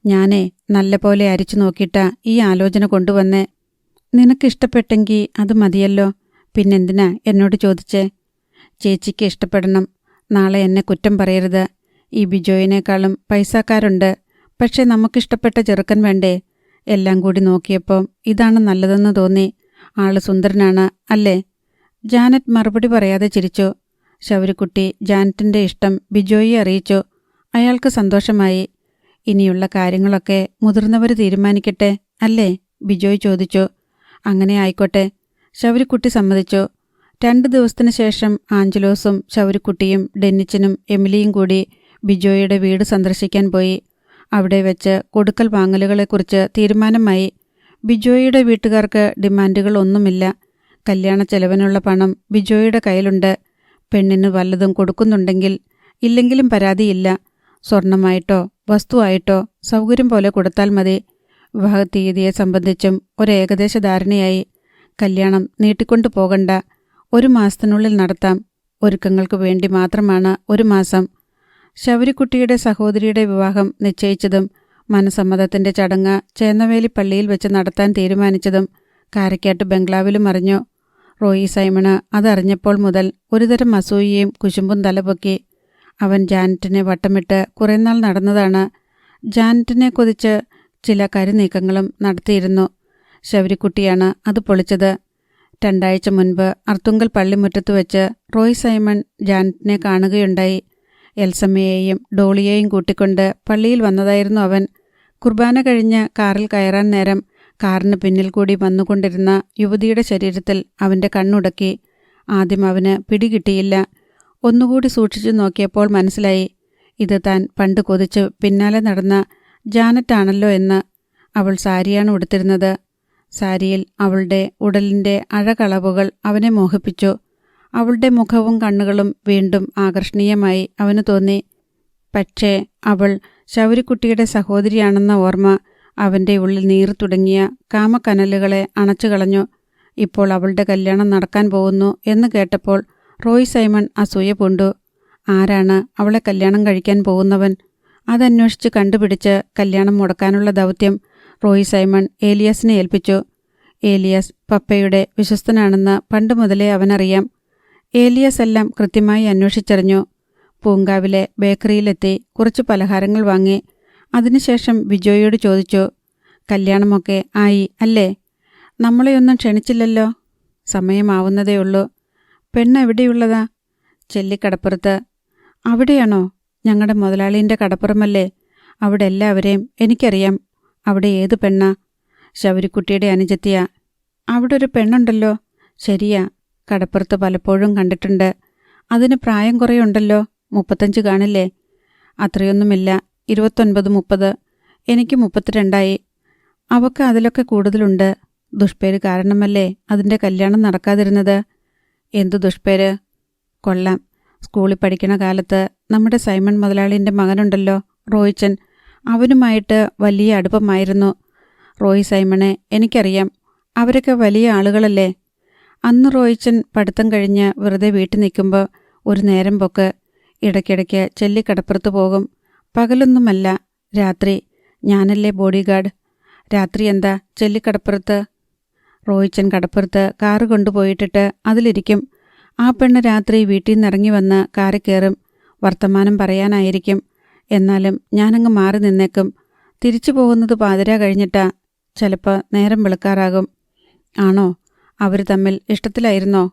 ഞാനേ നല്ലപോലെ അരിച്ചു നോക്കിയിട്ടാ ഈ ആലോചന കൊണ്ടുവന്നേ. നിനക്കിഷ്ടപ്പെട്ടെങ്കിൽ അത് മതിയല്ലോ, പിന്നെന്തിനാ എന്നോട് ചോദിച്ചേ? ചേച്ചിക്ക് ഇഷ്ടപ്പെടണം. നാളെ എന്നെ കുറ്റം പറയരുത്. ഈ ബിജോയിനേക്കാളും പൈസക്കാരുണ്ട്. പക്ഷെ നമുക്കിഷ്ടപ്പെട്ട ചെറുക്കൻ വേണ്ടേ? എല്ലാം കൂടി നോക്കിയപ്പോൾ ഇതാണ് നല്ലതെന്ന് തോന്നി. ആള് സുന്ദരനാണ് അല്ലേ? ജാനറ്റ് മറുപടി പറയാതെ ചിരിച്ചു. ശൗരിക്കുട്ടി ജാനറ്റിൻ്റെ ഇഷ്ടം ബിജോയെ അറിയിച്ചു. അയാൾക്ക് സന്തോഷമായി. ഇനിയുള്ള കാര്യങ്ങളൊക്കെ മുതിർന്നവർ തീരുമാനിക്കട്ടെ അല്ലേ? ബിജോയ് ചോദിച്ചു. അങ്ങനെ ആയിക്കോട്ടെ, ശൗരിക്കുട്ടി സമ്മതിച്ചു. 2 ദിവസത്തിന് ശേഷം ആഞ്ചലോസും ശൗരിക്കുട്ടിയും ഡെന്നിച്ചനും എമിലിയും കൂടി ബിജോയുടെ വീട് സന്ദർശിക്കാൻ പോയി. അവിടെ വെച്ച് കൊടുക്കൽ വാങ്ങലുകളെക്കുറിച്ച് തീരുമാനമായി. ബിജോയുടെ വീട്ടുകാർക്ക് ഡിമാൻഡുകൾ ഒന്നുമില്ല. കല്യാണ ചെലവിനുള്ള പണം ബിജോയുടെ കയ്യിലുണ്ട്. പെണ്ണിന് വല്ലതും കൊടുക്കുന്നുണ്ടെങ്കിൽ ഇല്ലെങ്കിലും പരാതിയില്ല. സ്വർണമായിട്ടോ വസ്തുവായിട്ടോ സൗകര്യം പോലെ കൊടുത്താൽ മതി. വിവാഹ തീയതിയെ സംബന്ധിച്ചും ഒരു ഏകദേശ ധാരണയായി. കല്യാണം നീട്ടിക്കൊണ്ടു പോകണ്ട, 1 മാസത്തിനുള്ളിൽ നടത്താം. ഒരുക്കങ്ങൾക്ക് വേണ്ടി മാത്രമാണ് 1 മാസം. ശൗരിക്കുട്ടിയുടെ സഹോദരിയുടെ വിവാഹം നിശ്ചയിച്ചതും മനസമ്മതത്തിന്റെ ചടങ്ങ് ചേന്നവേലി പള്ളിയിൽ വെച്ച് നടത്താൻ തീരുമാനിച്ചതും കാരക്കാട്ട് ബംഗ്ലാവിലും അറിഞ്ഞു. റോയി സൈമണ് അതറിഞ്ഞപ്പോൾ മുതൽ ഒരുതരം അസൂയയും കുശുമ്പും തലപൊക്കി. അവൻ ജാനറ്റിനെ വട്ടമിട്ട് കുറേനാൾ നടന്നതാണ്. ജാനറ്റിനെ കൊതിച്ച് ചില കരുനീക്കങ്ങളും നടത്തിയിരുന്നു. ശൗരിക്കുട്ടിയാണ് അത് പൊളിച്ചത്. 2 ആഴ്ച മുൻപ് അർത്തുങ്കൽ പള്ളിമുറ്റത്ത് വെച്ച് റോയ് സൈമൺ ജാനറ്റിനെ കാണുകയുണ്ടായി. എൽസമ്മയെയും ഡോളിയെയും കൂട്ടിക്കൊണ്ട് പള്ളിയിൽ വന്നതായിരുന്നു അവൻ. കുർബാന കഴിഞ്ഞ് കാറിൽ കയറാൻ നേരം കാറിന് പിന്നിൽ കൂടി വന്നുകൊണ്ടിരുന്ന യുവതിയുടെ ശരീരത്തിൽ അവൻ്റെ കണ്ണുടക്കി. ആദ്യം അവന് പിടികിട്ടിയില്ല. ഒന്നുകൂടി സൂക്ഷിച്ചു നോക്കിയപ്പോൾ മനസ്സിലായി, ഇത് താൻ പണ്ട് കൊതിച്ച് പിന്നാലെ നടന്ന ജാനറ്റാണല്ലോ എന്ന്. അവൾ സാരിയാണ് ഉടുത്തിരുന്നത്. സാരിയിൽ അവളുടെ ഉടലിൻ്റെ അഴകളവുകൾ അവനെ മോഹിപ്പിച്ചു. അവളുടെ മുഖവും കണ്ണുകളും വീണ്ടും ആകർഷണീയമായി അവന് തോന്നി. പക്ഷേ അവൾ ശൗരിക്കുട്ടിയുടെ സഹോദരിയാണെന്ന ഓർമ്മ അവൻ്റെ ഉള്ളിൽ നീറി തുടങ്ങിയ കാമക്കനലുകളെ അണച്ചുകളഞ്ഞു. ഇപ്പോൾ അവളുടെ കല്യാണം നടക്കാൻ പോകുന്നു എന്ന് കേട്ടപ്പോൾ റോയ് സൈമൺ അസൂയ പൂണ്ടു. ആരാണ് അവളെ കല്യാണം കഴിക്കാൻ പോകുന്നവൻ? അതന്വേഷിച്ച് കണ്ടുപിടിച്ച് കല്യാണം മുടക്കാനുള്ള ദൗത്യം റോയ് സൈമൺ ഏലിയാസിനെ ഏൽപ്പിച്ചു. ഏലിയാസ് പപ്പയുടെ വിശ്വസ്തനാണെന്ന് പണ്ട് മുതലേ അവനറിയാം. ഏലിയാസ് എല്ലാം കൃത്യമായി അന്വേഷിച്ചറിഞ്ഞു. പൂങ്കാവിലെ ബേക്കറിയിലെത്തി കുറച്ച് പലഹാരങ്ങൾ വാങ്ങി. അതിനുശേഷം ബിജോയോട് ചോദിച്ചു, കല്യാണമൊക്കെ ആയി അല്ലേ? നമ്മളെയൊന്നും ക്ഷണിച്ചില്ലല്ലോ. സമയമാവുന്നതേയുള്ളൂ. പെണ്ണ് എവിടെയുള്ളതാ? ചെല്ലിക്കടപ്പുറത്ത്. അവിടെയാണോ? ഞങ്ങളുടെ മുതലാളീൻ്റെ കടപ്പുറമല്ലേ? അവിടെ എല്ലാവരെയും എനിക്കറിയാം. അവിടെ ഏത് പെണ്ണാ? ശൗരിക്കുട്ടിയുടെ അനുജത്തിയാ. അവിടെ ഒരു പെണ്ണുണ്ടല്ലോ. ശരിയാ, കടപ്പുറത്ത് പലപ്പോഴും കണ്ടിട്ടുണ്ട്. അതിന് പ്രായം കുറയുണ്ടല്ലോ. 35 കാണില്ലേ? അത്രയൊന്നുമില്ല, 29-30. എനിക്ക് 32ആയി. അവക്ക് അതിലൊക്കെ കൂടുതലുണ്ട്. ദുഷ്പേര് കാരണമല്ലേ അതിൻ്റെ കല്യാണം നടക്കാതിരുന്നത്. എന്തു ദുഷ്പേര്? കൊള്ളാം. സ്കൂളിൽ പഠിക്കണ കാലത്ത് നമ്മുടെ സൈമൺ മുതലാളിൻ്റെ മകനുണ്ടല്ലോ, റോയിച്ചൻ. അവനുമായിട്ട് വലിയ അടുപ്പമായിരുന്നു. റോയ് സൈമണെ എനിക്കറിയാം. അവരൊക്കെ വലിയ ആളുകളല്ലേ. അന്ന് റോയിച്ചൻ പഠിത്തം കഴിഞ്ഞ് വെറുതെ വീട്ടിൽ നിൽക്കുമ്പോൾ ഒരു നേരം പൊക്ക്. ഇടയ്ക്കിടയ്ക്ക് ചെല്ലിക്കടപ്പുറത്ത് പോകും. പകലൊന്നുമല്ല, രാത്രി. ഞാനല്ലേ ബോഡി ഗാർഡ്. രാത്രി എന്താ ചെല്ലിക്കടപ്പുറത്ത്? റോയിച്ചൻ കടപ്പുറത്ത് കാറ് കൊണ്ടുപോയിട്ടിട്ട് അതിലിരിക്കും. ആ പെണ്ണ് രാത്രി വീട്ടിൽ നിന്നിറങ്ങി വന്ന് കാറിൽ കയറും. വർത്തമാനം പറയാനായിരിക്കും. എന്നാലും ഞാനങ്ങ് മാറി നിന്നേക്കും. തിരിച്ചു പോകുന്നത് പാതിര കഴിഞ്ഞിട്ടാ. ചിലപ്പോൾ നേരം വെളുക്കാറാകും. ആണോ? അവർ തമ്മിൽ ഇഷ്ടത്തിലായിരുന്നോ?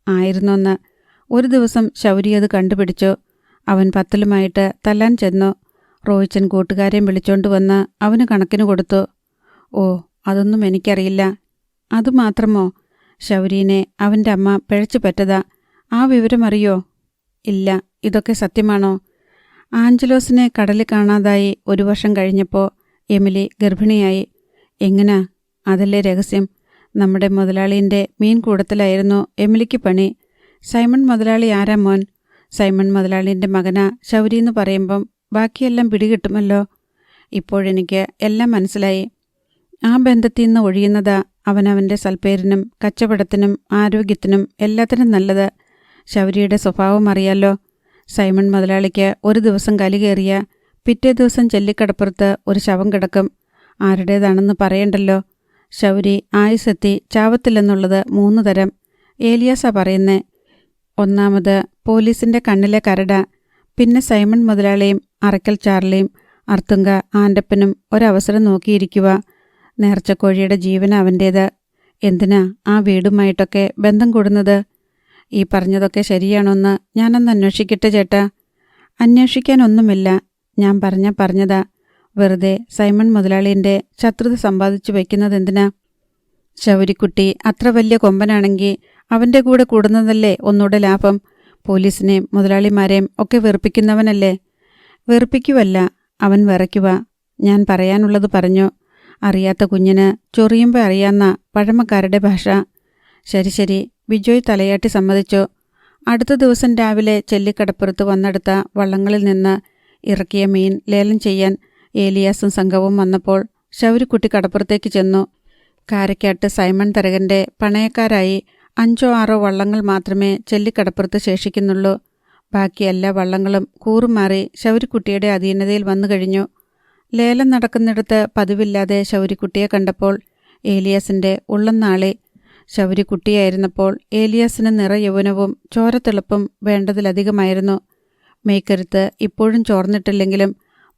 ആയിരുന്നോന്ന്. ഒരു ദിവസം ശൗരി അത് കണ്ടുപിടിച്ചു. അവൻ പത്തലുമായിട്ട് തല്ലാൻ ചെന്നു. റോയിച്ചൻ കൂട്ടുകാരെയും വിളിച്ചോണ്ട് വന്ന് അവന് കണക്കിന് കൊടുത്തു. ഓ, അതൊന്നും എനിക്കറിയില്ല. അതുമാത്രമോ? ശൗരീനെ അവൻ്റെ അമ്മ പിഴച്ചു പറ്റതാ. ആ വിവരമറിയോ? ഇല്ല. ഇതൊക്കെ സത്യമാണോ? ആഞ്ചലോസിനെ കടലിൽ കാണാതായി 1 വർഷം കഴിഞ്ഞപ്പോൾ എമിലി ഗർഭിണിയായി. എങ്ങനാ? അതല്ലേ രഹസ്യം. നമ്മുടെ മുതലാളീൻ്റെ മീൻ കൂടത്തിലായിരുന്നു എമിലിക്ക് പണി. സൈമൺ മുതലാളി ആരാ മോൻ? സൈമൺ മുതലാളീൻ്റെ മകനാ ശൗരിന്ന് പറയുമ്പം ബാക്കിയെല്ലാം പിടികിട്ടുമല്ലോ. ഇപ്പോഴെനിക്ക് എല്ലാം മനസ്സിലായി. ആ ബന്ധത്തിൽ നിന്ന് ഒഴിയുന്നതാ അവനവൻ്റെ സൽപ്പേരിനും കച്ചവടത്തിനും ആരോഗ്യത്തിനും എല്ലാത്തിനും നല്ലത്. ശൗരിയുടെ സ്വഭാവം അറിയാലോ. സൈമൺ മുതലാളിക്ക് ഒരു ദിവസം കലി കയറിയ പിറ്റേ ദിവസം ചെല്ലിക്കടപ്പുറത്ത് ഒരു ശവം കിടക്കും. ആരുടേതാണെന്ന് പറയണ്ടല്ലോ. ശൗരി ആയുസെത്തി ചാവത്തില്ലെന്നുള്ളത് 3 തരം. ഏലിയാസാ പറയുന്നേ. ഒന്നാമത് പോലീസിൻ്റെ കണ്ണിലെ കരട. പിന്നെ സൈമൺ മുതലാളിയും അറക്കൽ ചാർലിയും അർത്തുങ്ക ആൻ്റപ്പനും ഒരവസരം നോക്കിയിരിക്കുക. നേർച്ചക്കോഴിയുടെ ജീവന അവൻ്റേത്. എന്തിനാ ആ വീടുമായിട്ടൊക്കെ ബന്ധം കൂടുന്നത്? ഈ പറഞ്ഞതൊക്കെ ശരിയാണോന്ന് ഞാനൊന്ന് അന്വേഷിക്കട്ടെ ചേട്ടാ. അന്വേഷിക്കാനൊന്നുമില്ല, ഞാൻ പറഞ്ഞതാ. വെറുതെ സൈമൺ മുതലാളിൻ്റെ ശത്രുത സമ്പാദിച്ചു വയ്ക്കുന്നതെന്തിനാ? ശൗരിക്കുട്ടി അത്ര വലിയ കൊമ്പനാണെങ്കിൽ അവൻ്റെ കൂടെ കൂടുന്നതല്ലേ ഒന്നുകൂടെ ലാഭം. പോലീസിനെയും മുതലാളിമാരെയും ഒക്കെ വെറുപ്പിക്കുന്നവനല്ലേ? വെറുപ്പിക്കുവല്ല, അവൻ വിറയ്ക്കുക. ഞാൻ പറയാനുള്ളത് പറഞ്ഞു. അറിയാത്ത കുഞ്ഞിന് ചൊറിയുമ്പോൾ അറിയാവുന്ന പഴമക്കാരുടെ ഭാഷ. ശരി, ബിജോയ് തലയാട്ടി സമ്മതിച്ചു. അടുത്ത ദിവസം രാവിലെ ചെല്ലിക്കടപ്പുറത്ത് വന്നെടുത്ത വള്ളങ്ങളിൽ നിന്ന് ഇറക്കിയ മീൻ ലേലം ചെയ്യാൻ ഏലിയാസും സംഘവും വന്നപ്പോൾ ശൗരിക്കുട്ടി കടപ്പുറത്തേക്ക് ചെന്നു. കാരക്കാട്ട് സൈമൺ തരകൻ്റെ പണയക്കാരായി 5 or 6 വള്ളങ്ങൾ മാത്രമേ ചെല്ലിക്കടപ്പുറത്ത് ശേഷിക്കുന്നുള്ളൂ. ബാക്കി എല്ലാ വള്ളങ്ങളും കൂറുമാറി ശൗരിക്കുട്ടിയുടെ അധീനതയിൽ വന്നു കഴിഞ്ഞു. ലേലം നടക്കുന്നിടത്ത് പതിവില്ലാതെ ശൗരിക്കുട്ടിയെ കണ്ടപ്പോൾ ഏലിയാസിൻ്റെ ഉള്ളം നാളി. ശൗരിക്കുട്ടിയായിരുന്നപ്പോൾ ഏലിയാസിന് നിറയൗവനവും ചോരത്തിളപ്പും വേണ്ടതിലധികമായിരുന്നു. മേക്കരുത്ത് ഇപ്പോഴും ചോർന്നിട്ടില്ലെങ്കിലും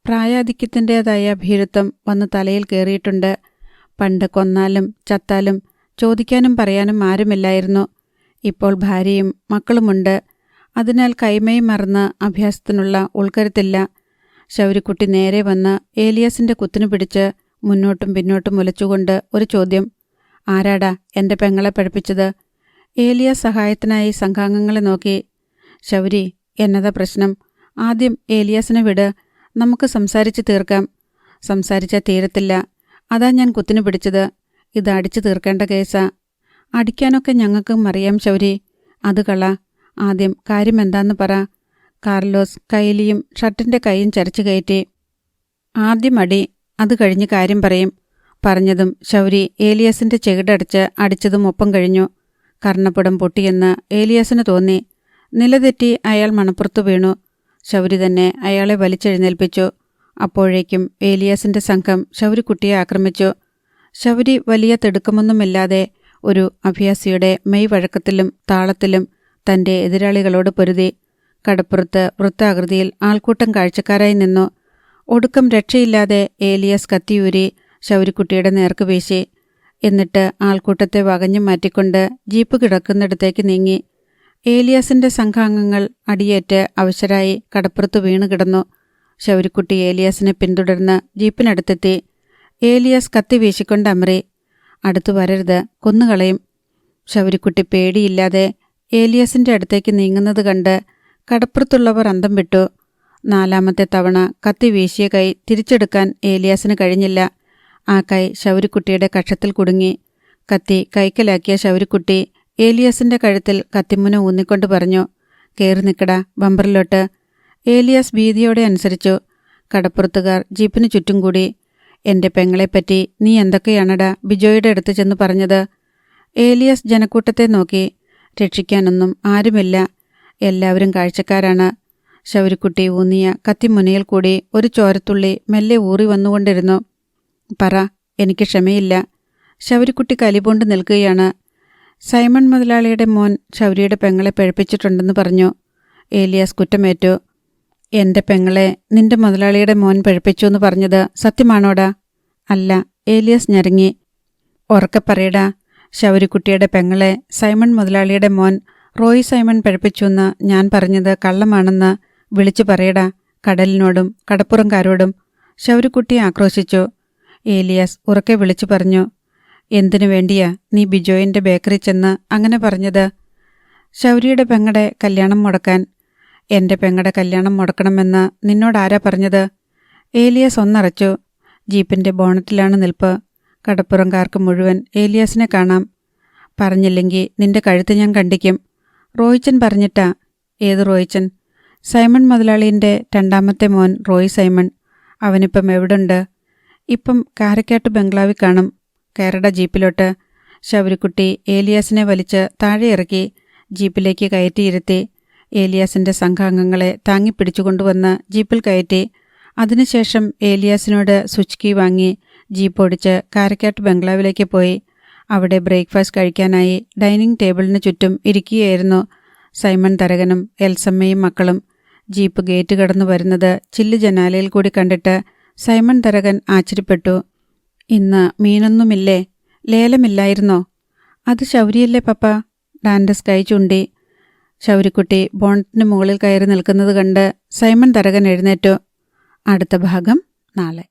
പ്രായാധിക്യത്തിൻ്റേതായ ഭീരുത്വം വന്ന് തലയിൽ കയറിയിട്ടുണ്ട്. പണ്ട് കൊന്നാലും ചത്താലും ചോദിക്കാനും പറയാനും ആരുമില്ലായിരുന്നു. ഇപ്പോൾ ഭാര്യയും മക്കളുമുണ്ട്. അതിനാൽ കൈമയും മറന്ന് അഭ്യാസത്തിനുള്ള ഉൾക്കരുത്തില്ല. ശൗരിക്കുട്ടി നേരെ വന്ന് ഏലിയാസിൻ്റെ കുത്തിനു പിടിച്ച് മുന്നോട്ടും പിന്നോട്ടും മുലച്ചുകൊണ്ട് ഒരു ചോദ്യം. ആരാടാ എൻ്റെ പെങ്ങളെ പഠിപ്പിച്ചത്? ഏലിയാസ് സഹായത്തിനായി സംഘാംഗങ്ങളെ നോക്കി. ശൗരി, എന്നതാ പ്രശ്നം? ആദ്യം ഏലിയാസിനെ വിട്, നമുക്ക് സംസാരിച്ച് തീർക്കാം. സംസാരിച്ചാൽ തീരത്തില്ല, അതാ ഞാൻ കുത്തിനു പിടിച്ചത്. ഇത് അടിച്ചു തീർക്കേണ്ട കേസാ. അടിക്കാനൊക്കെ ഞങ്ങൾക്കും അറിയാം ശൗരി. അത് കള. ആദ്യം കാര്യം എന്താന്ന് പറ. കാർലോസ് കൈലിയും ഷർട്ടിൻ്റെ കൈയും ചരച്ചു കയറ്റി. ആദ്യം അടി, അത് കഴിഞ്ഞ് കാര്യം പറയും. പറഞ്ഞതും ശൗരി ഏലിയാസിൻ്റെ ചെകിടടച്ച് അടിച്ചതും ഒപ്പം കഴിഞ്ഞു. കർണപ്പുടം പൊട്ടിയെന്ന് ഏലിയാസിന് തോന്നി. നിലതെറ്റി അയാൾ മണപ്പുറത്തു വീണു. ശൗരി തന്നെ അയാളെ വലിച്ചെഴുന്നേൽപ്പിച്ചു. അപ്പോഴേക്കും ഏലിയാസിൻ്റെ സംഘം ശൗരിക്കുട്ടിയെ ആക്രമിച്ചു. ശൗരി വലിയ തിടുക്കമൊന്നുമില്ലാതെ ഒരു അഭ്യാസിയുടെ മെയ് വഴക്കത്തിലും താളത്തിലും തൻ്റെ എതിരാളികളോട് പൊരുതി. കടപ്പുറത്ത് വൃത്താകൃതിയിൽ ആൾക്കൂട്ടം കാഴ്ചക്കാരായി നിന്നു. ഒടുക്കം രക്ഷയില്ലാതെ ഏലിയാസ് കത്തിയൂരി ശൗരിക്കുട്ടിയുടെ നേർക്ക് വീശി. എന്നിട്ട് ആൾക്കൂട്ടത്തെ വകഞ്ഞു മാറ്റിക്കൊണ്ട് ജീപ്പ് കിടക്കുന്നിടത്തേക്ക് നീങ്ങി. ഏലിയാസിൻ്റെ സംഘാംഗങ്ങൾ അടിയേറ്റ് അവശരായി കടപ്പുറത്ത് വീണു കിടന്നു. ശൗരിക്കുട്ടി ഏലിയാസിനെ പിന്തുടർന്ന് ജീപ്പിനടുത്തെത്തി. ഏലിയാസ് കത്തി വീശിക്കൊണ്ട് അമറി. അടുത്തു വരരുത്, കൊന്നുകളയും. ശൗരിക്കുട്ടി പേടിയില്ലാതെ ഏലിയാസിൻ്റെ അടുത്തേക്ക് നീങ്ങുന്നത് കണ്ട് കടപ്പുറത്തുള്ളവർ അന്തം വിട്ടു. 4ാമത്തെ തവണ കത്തി വീശിയ കൈ തിരിച്ചെടുക്കാൻ ഏലിയാസിന് കഴിഞ്ഞില്ല. ആ കൈ ശൗരിക്കുട്ടിയുടെ കക്ഷത്തിൽ കുടുങ്ങി. കത്തി കൈക്കലാക്കിയ ശൗരിക്കുട്ടി ഏലിയാസിൻ്റെ കഴുത്തിൽ കത്തിമുന ഊന്നിക്കൊണ്ട് പറഞ്ഞു, കയറി നിൽക്കടാ ബമ്പറിലോട്ട്. ഏലിയാസ് ഭീതിയോടെ അനുസരിച്ചു. കടപ്പുറത്തുകാർ ജീപ്പിന് ചുറ്റും കൂടി. എൻ്റെ പെങ്ങളെപ്പറ്റി നീ എന്തൊക്കെയാണടാ ബിജോയുടെ അടുത്ത് ചെന്ന് പറഞ്ഞത്? ഏലിയാസ് ജനക്കൂട്ടത്തെ നോക്കി. രക്ഷിക്കാനൊന്നും ആരുമില്ല, എല്ലാവരും കാഴ്ചക്കാരാണ്. ശൗരിക്കുട്ടി ഊന്നിയ കത്തിമുനയിൽ കൂടി ഒരു ചോരത്തുള്ളി മെല്ലെ ഊറി വന്നുകൊണ്ടിരുന്നു. പറ, എനിക്ക് ക്ഷമയില്ല. ശൗരിക്കുട്ടി കലിപൂണ്ട് നിൽക്കുകയാണ്. സൈമൺ മുതലാളിയുടെ മോൻ ശൗരിയുടെ പെങ്ങളെ പഴിപ്പിച്ചിട്ടുണ്ടെന്ന് പറഞ്ഞു. ഏലിയാസ് കുറ്റമേറ്റു. എൻ്റെ പെങ്ങളെ നിന്റെ മുതലാളിയുടെ മോൻ പഴിപ്പിച്ചു എന്ന് പറഞ്ഞത് സത്യമാണോടാ? അല്ല, ഏലിയാസ് ഞരങ്ങി. ഉറക്കെ പറയടാ, ശൗരിക്കുട്ടിയുടെ പെങ്ങളെ സൈമൺ മുതലാളിയുടെ മോൻ റോയ് സൈമൺ പഴിപ്പിച്ചുവെന്ന് ഞാൻ പറഞ്ഞത് കള്ളമാണെന്ന് വിളിച്ചു പറയടാ, കടലിനോടും കടപ്പുറംകാരോടും. ശൗരിക്കുട്ടി ആക്രോശിച്ചു. ഏലിയാസ് ഉറക്കെ വിളിച്ചു പറഞ്ഞു. എന്തിനു വേണ്ടിയാ നീ ബിജോയിൻ്റെ ബേക്കറി ചെന്ന് അങ്ങനെ പറഞ്ഞത്? ശൗരിയുടെ പെങ്ങളുടെ കല്യാണം മുടക്കാൻ. എൻ്റെ പെങ്ങളുടെ കല്യാണം മുടക്കണമെന്ന് നിന്നോടാരാ പറഞ്ഞത്? ഏലിയാസ് ഒന്നറച്ചു. ജീപ്പിൻ്റെ ബോണറ്റിലാണ് നിൽപ്പ്. കടപ്പുറംകാർക്ക് മുഴുവൻ ഏലിയാസിനെ കാണാം. പറഞ്ഞില്ലെങ്കിൽ നിന്റെ കഴുത്ത് ഞാൻ കണ്ടിക്കും. റോയിച്ചൻ പറഞ്ഞിട്ടാ. ഏത് റോയിച്ചൻ? സൈമൺ മുതലാളീൻ്റെ 2ാമത്തെ മോൻ റോയ് സൈമൺ. അവനിപ്പം എവിടുണ്ട്? ഇപ്പം കാരക്കാട്ട് ബംഗ്ലാവിൽ കാണും. കയറട ജീപ്പിലോട്ട്. ശൗരിക്കുട്ടി ഏലിയാസിനെ വലിച്ച് താഴെ ഇറക്കി ജീപ്പിലേക്ക് കയറ്റിയിരുത്തി. ഏലിയാസിൻ്റെ സംഘാംഗങ്ങളെ താങ്ങിപ്പിടിച്ചുകൊണ്ടുവന്ന് ജീപ്പിൽ കയറ്റി. അതിനുശേഷം ഏലിയാസിനോട് സ്വിച്ച് കീ വാങ്ങി ജീപ്പ് ഓടിച്ച് കാരക്കാട്ട് ബംഗ്ലാവിലേക്ക് പോയി. അവിടെ ബ്രേക്ക്ഫാസ്റ്റ് കഴിക്കാനായി ഡൈനിങ് ടേബിളിന് ചുറ്റും ഇരിക്കുകയായിരുന്നു സൈമൺ തരകനും എൽസമ്മയും മക്കളും. ജീപ്പ് ഗേറ്റ് കടന്നു വരുന്നത് ചില്ല് ജനാലയിൽ കൂടി കണ്ടിട്ട് സൈമൺ തരകൻ ആശ്ചര്യപ്പെട്ടു. ഇന്ന് മീനൊന്നുമില്ലേ? ലേലമില്ലായിരുന്നോ? അത് ശൗരിയല്ലേ പപ്പ? ഡാൻഡസ് കൈ ചൂണ്ടി. ശൗരിക്കുട്ടി ബോണറ്റിന് മുകളിൽ കയറി നിൽക്കുന്നത് കണ്ട് സൈമൺ തരകൻ എഴുന്നേറ്റു. അടുത്ത ഭാഗം നാളെ.